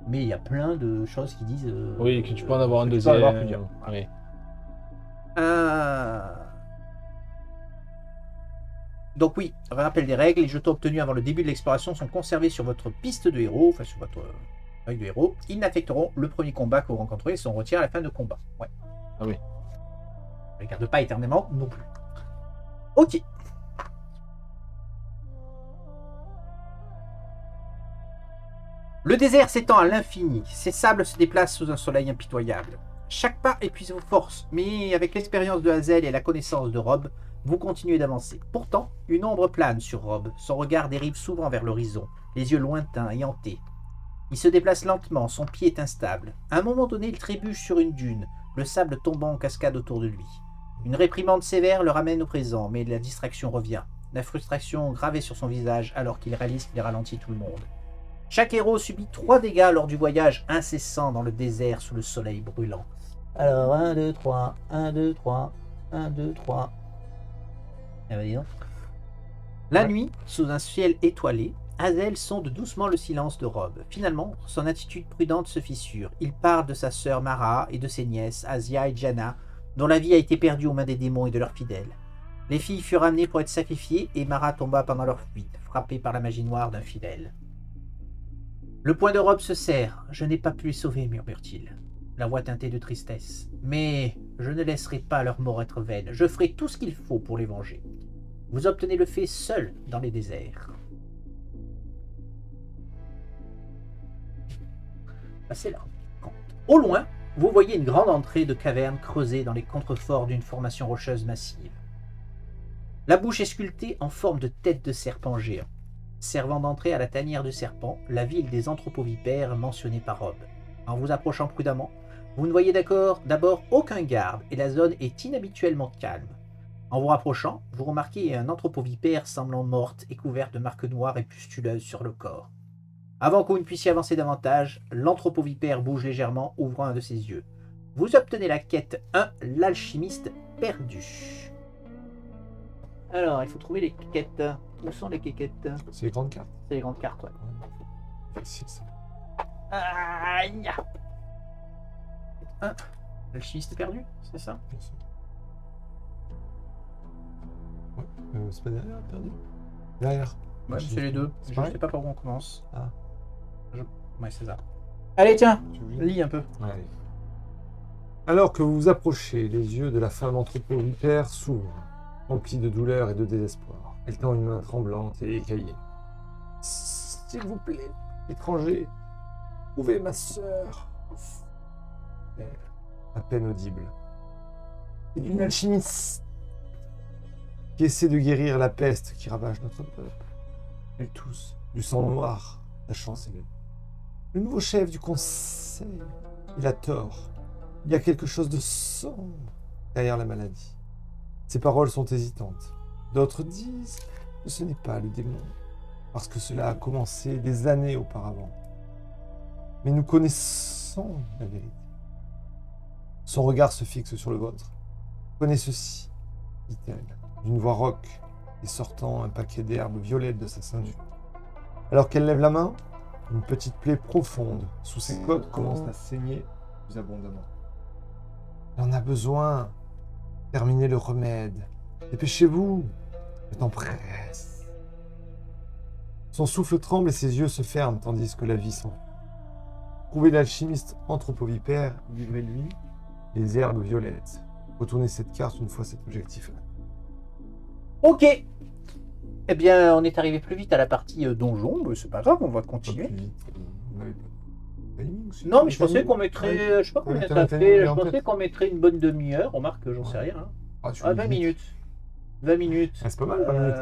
A: Mais il y a plein de choses qui disent...
B: Oui, que tu peux en avoir un
A: tu peux en
B: deuxième.
A: avoir plusieurs.
B: Oui.
A: Donc oui, rappel des règles, les jetons obtenus avant le début de l'exploration sont conservés sur votre piste de héros, enfin sur votre feuille de héros. Ils n'affecteront le premier combat que vous rencontrez et sont retirés à la fin de combat. Ouais.
B: Ah oui.
A: On les garde pas éternellement non plus. Ok. Le désert s'étend à l'infini. Ces sables se déplacent sous un soleil impitoyable. Chaque pas épuise vos forces, mais avec l'expérience de Hazel et la connaissance de Rob, vous continuez d'avancer. Pourtant, une ombre plane sur Rob. Son regard dérive souvent vers l'horizon, les yeux lointains et hantés. Il se déplace lentement, son pied est instable. À un moment donné, il trébuche sur une dune, le sable tombant en cascade autour de lui. Une réprimande sévère le ramène au présent, mais la distraction revient. La frustration gravée sur son visage alors qu'il réalise qu'il ralentit tout le monde. Chaque héros subit 3 dégâts lors du voyage incessant dans le désert sous le soleil brûlant. Alors, 1, 2, 3, 1, 2, 3, 1, 2, 3. Ah bah dis donc. La nuit, sous un ciel étoilé, Hazel sonde doucement le silence de Rob. Finalement, son attitude prudente se fissure. Il parle de sa sœur Mara et de ses nièces, Asia et Jana, dont la vie a été perdue aux mains des démons et de leurs fidèles. Les filles furent amenées pour être sacrifiées et Mara tomba pendant leur fuite, frappée par la magie noire d'un fidèle. Le poing de Rob se serre. « Je n'ai pas pu les sauver, murmure-t-il, la voix teintée de tristesse. Mais je ne laisserai pas leur mort être vaine. Je ferai tout ce qu'il faut pour les venger. Vous obtenez le fait seul dans les déserts. » C'est là. Au loin, vous voyez une grande entrée de caverne creusée dans les contreforts d'une formation rocheuse massive. La bouche est sculptée en forme de tête de serpent géant, servant d'entrée à la tanière du serpent, la ville des anthropovipères mentionnée par Rob. En vous approchant prudemment, vous ne voyez d'abord aucun garde et la zone est inhabituellement calme. En vous rapprochant, vous remarquez un anthropovipère semblant morte et couverte de marques noires et pustuleuses sur le corps. Avant que vous ne puissiez avancer davantage, l'anthropovipère bouge légèrement, ouvrant un de ses yeux. Vous obtenez la quête 1, l'alchimiste perdu. Alors, il faut trouver les quêtes. Où sont les quêtes?
D: C'est les grandes cartes.
A: C'est les grandes cartes, ouais.
D: Facile, ça.
A: Aïe! 1, l'alchimiste perdu, c'est ça?
D: Bien sûr. Ouais, c'est pas derrière, perdu. Derrière.
A: Ouais, c'est les deux.
D: C'est
A: Je
D: pareil
A: sais pas par où on commence.
D: Ah.
A: Ouais, c'est ça. Allez, tiens,
D: Tu veux
A: lis un peu.
D: Allez. Alors que vous vous approchez, les yeux de la femme anthropovipère s'ouvrent, remplis de douleur et de désespoir. Elle tend une main tremblante et écaillée. S'il vous plaît, étranger, Trouvez ma sœur. À peine audible. C'est une alchimiste qui essaie de guérir la peste qui ravage notre peuple. Elle tous, du sang noir, la chancelière. Le nouveau chef du conseil, il a tort. Il y a quelque chose de sombre derrière la maladie. Ses paroles sont hésitantes. D'autres disent que ce n'est pas le démon, parce que cela a commencé des années auparavant. Mais nous connaissons la vérité. Son regard se fixe sur le vôtre. Prenez ceci, dit-elle, d'une voix rauque, et sortant un paquet d'herbes violettes de sa ceinture. Alors qu'elle lève la main, une petite plaie profonde sous ses côtes commence à saigner plus abondamment. Elle en a besoin. Terminez le remède. Dépêchez-vous. Le temps presse. Son souffle tremble et ses yeux se ferment tandis que la vie s'en va. Trouvez l'alchimiste anthropovipère, livrez-lui les herbes violettes. Retournez cette carte une fois cet objectif.
A: Ok. Eh bien, on est arrivé plus vite à la partie donjon, mais c'est pas grave, on va continuer. Non, mais je pensais qu'on mettrait, je sais pas combien ça fait, je pensais qu'on mettrait une bonne demi-heure, remarque que j'en sais rien. Hein. 20 minutes. 20 minutes.
D: Ah, c'est pas mal, 20 minutes.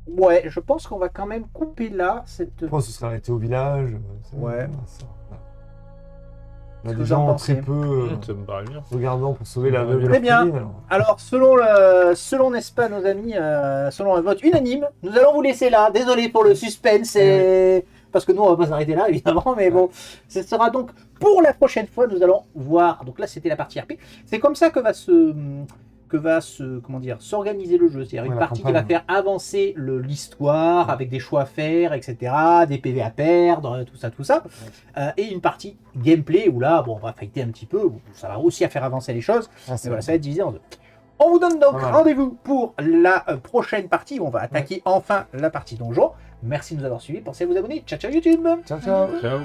A: Ouais, je pense qu'on va quand même couper là cette...
D: Je pense que ce serait arrêté au village.
A: Ouais.
D: On a des gens très peu
B: Ça me paraît bien.
D: regardant pour sauver la veuve et
A: Très bien.
D: l'orpheline,
A: Alors, selon n'est-ce pas, nos amis, selon un vote unanime, nous allons vous laisser là. Désolé pour le suspense, parce que nous, on va pas s'arrêter là, évidemment, mais bon, ce sera donc pour la prochaine fois, nous allons voir. Donc là, c'était la partie RP. C'est comme ça que va comment dire, s'organiser le jeu. C'est-à-dire une partie qui va faire avancer l'histoire avec des choix à faire, etc., des PV à perdre, tout ça. Et une partie gameplay où là, bon, on va fighter un petit peu, où ça va aussi à faire avancer les choses. Mais voilà, ça va être divisé en deux. On vous donne donc rendez-vous pour la prochaine partie où on va attaquer enfin la partie donjon. Merci de nous avoir suivis. Pensez à vous abonner. Ciao, ciao YouTube.
D: Ciao, ciao.
B: Ciao.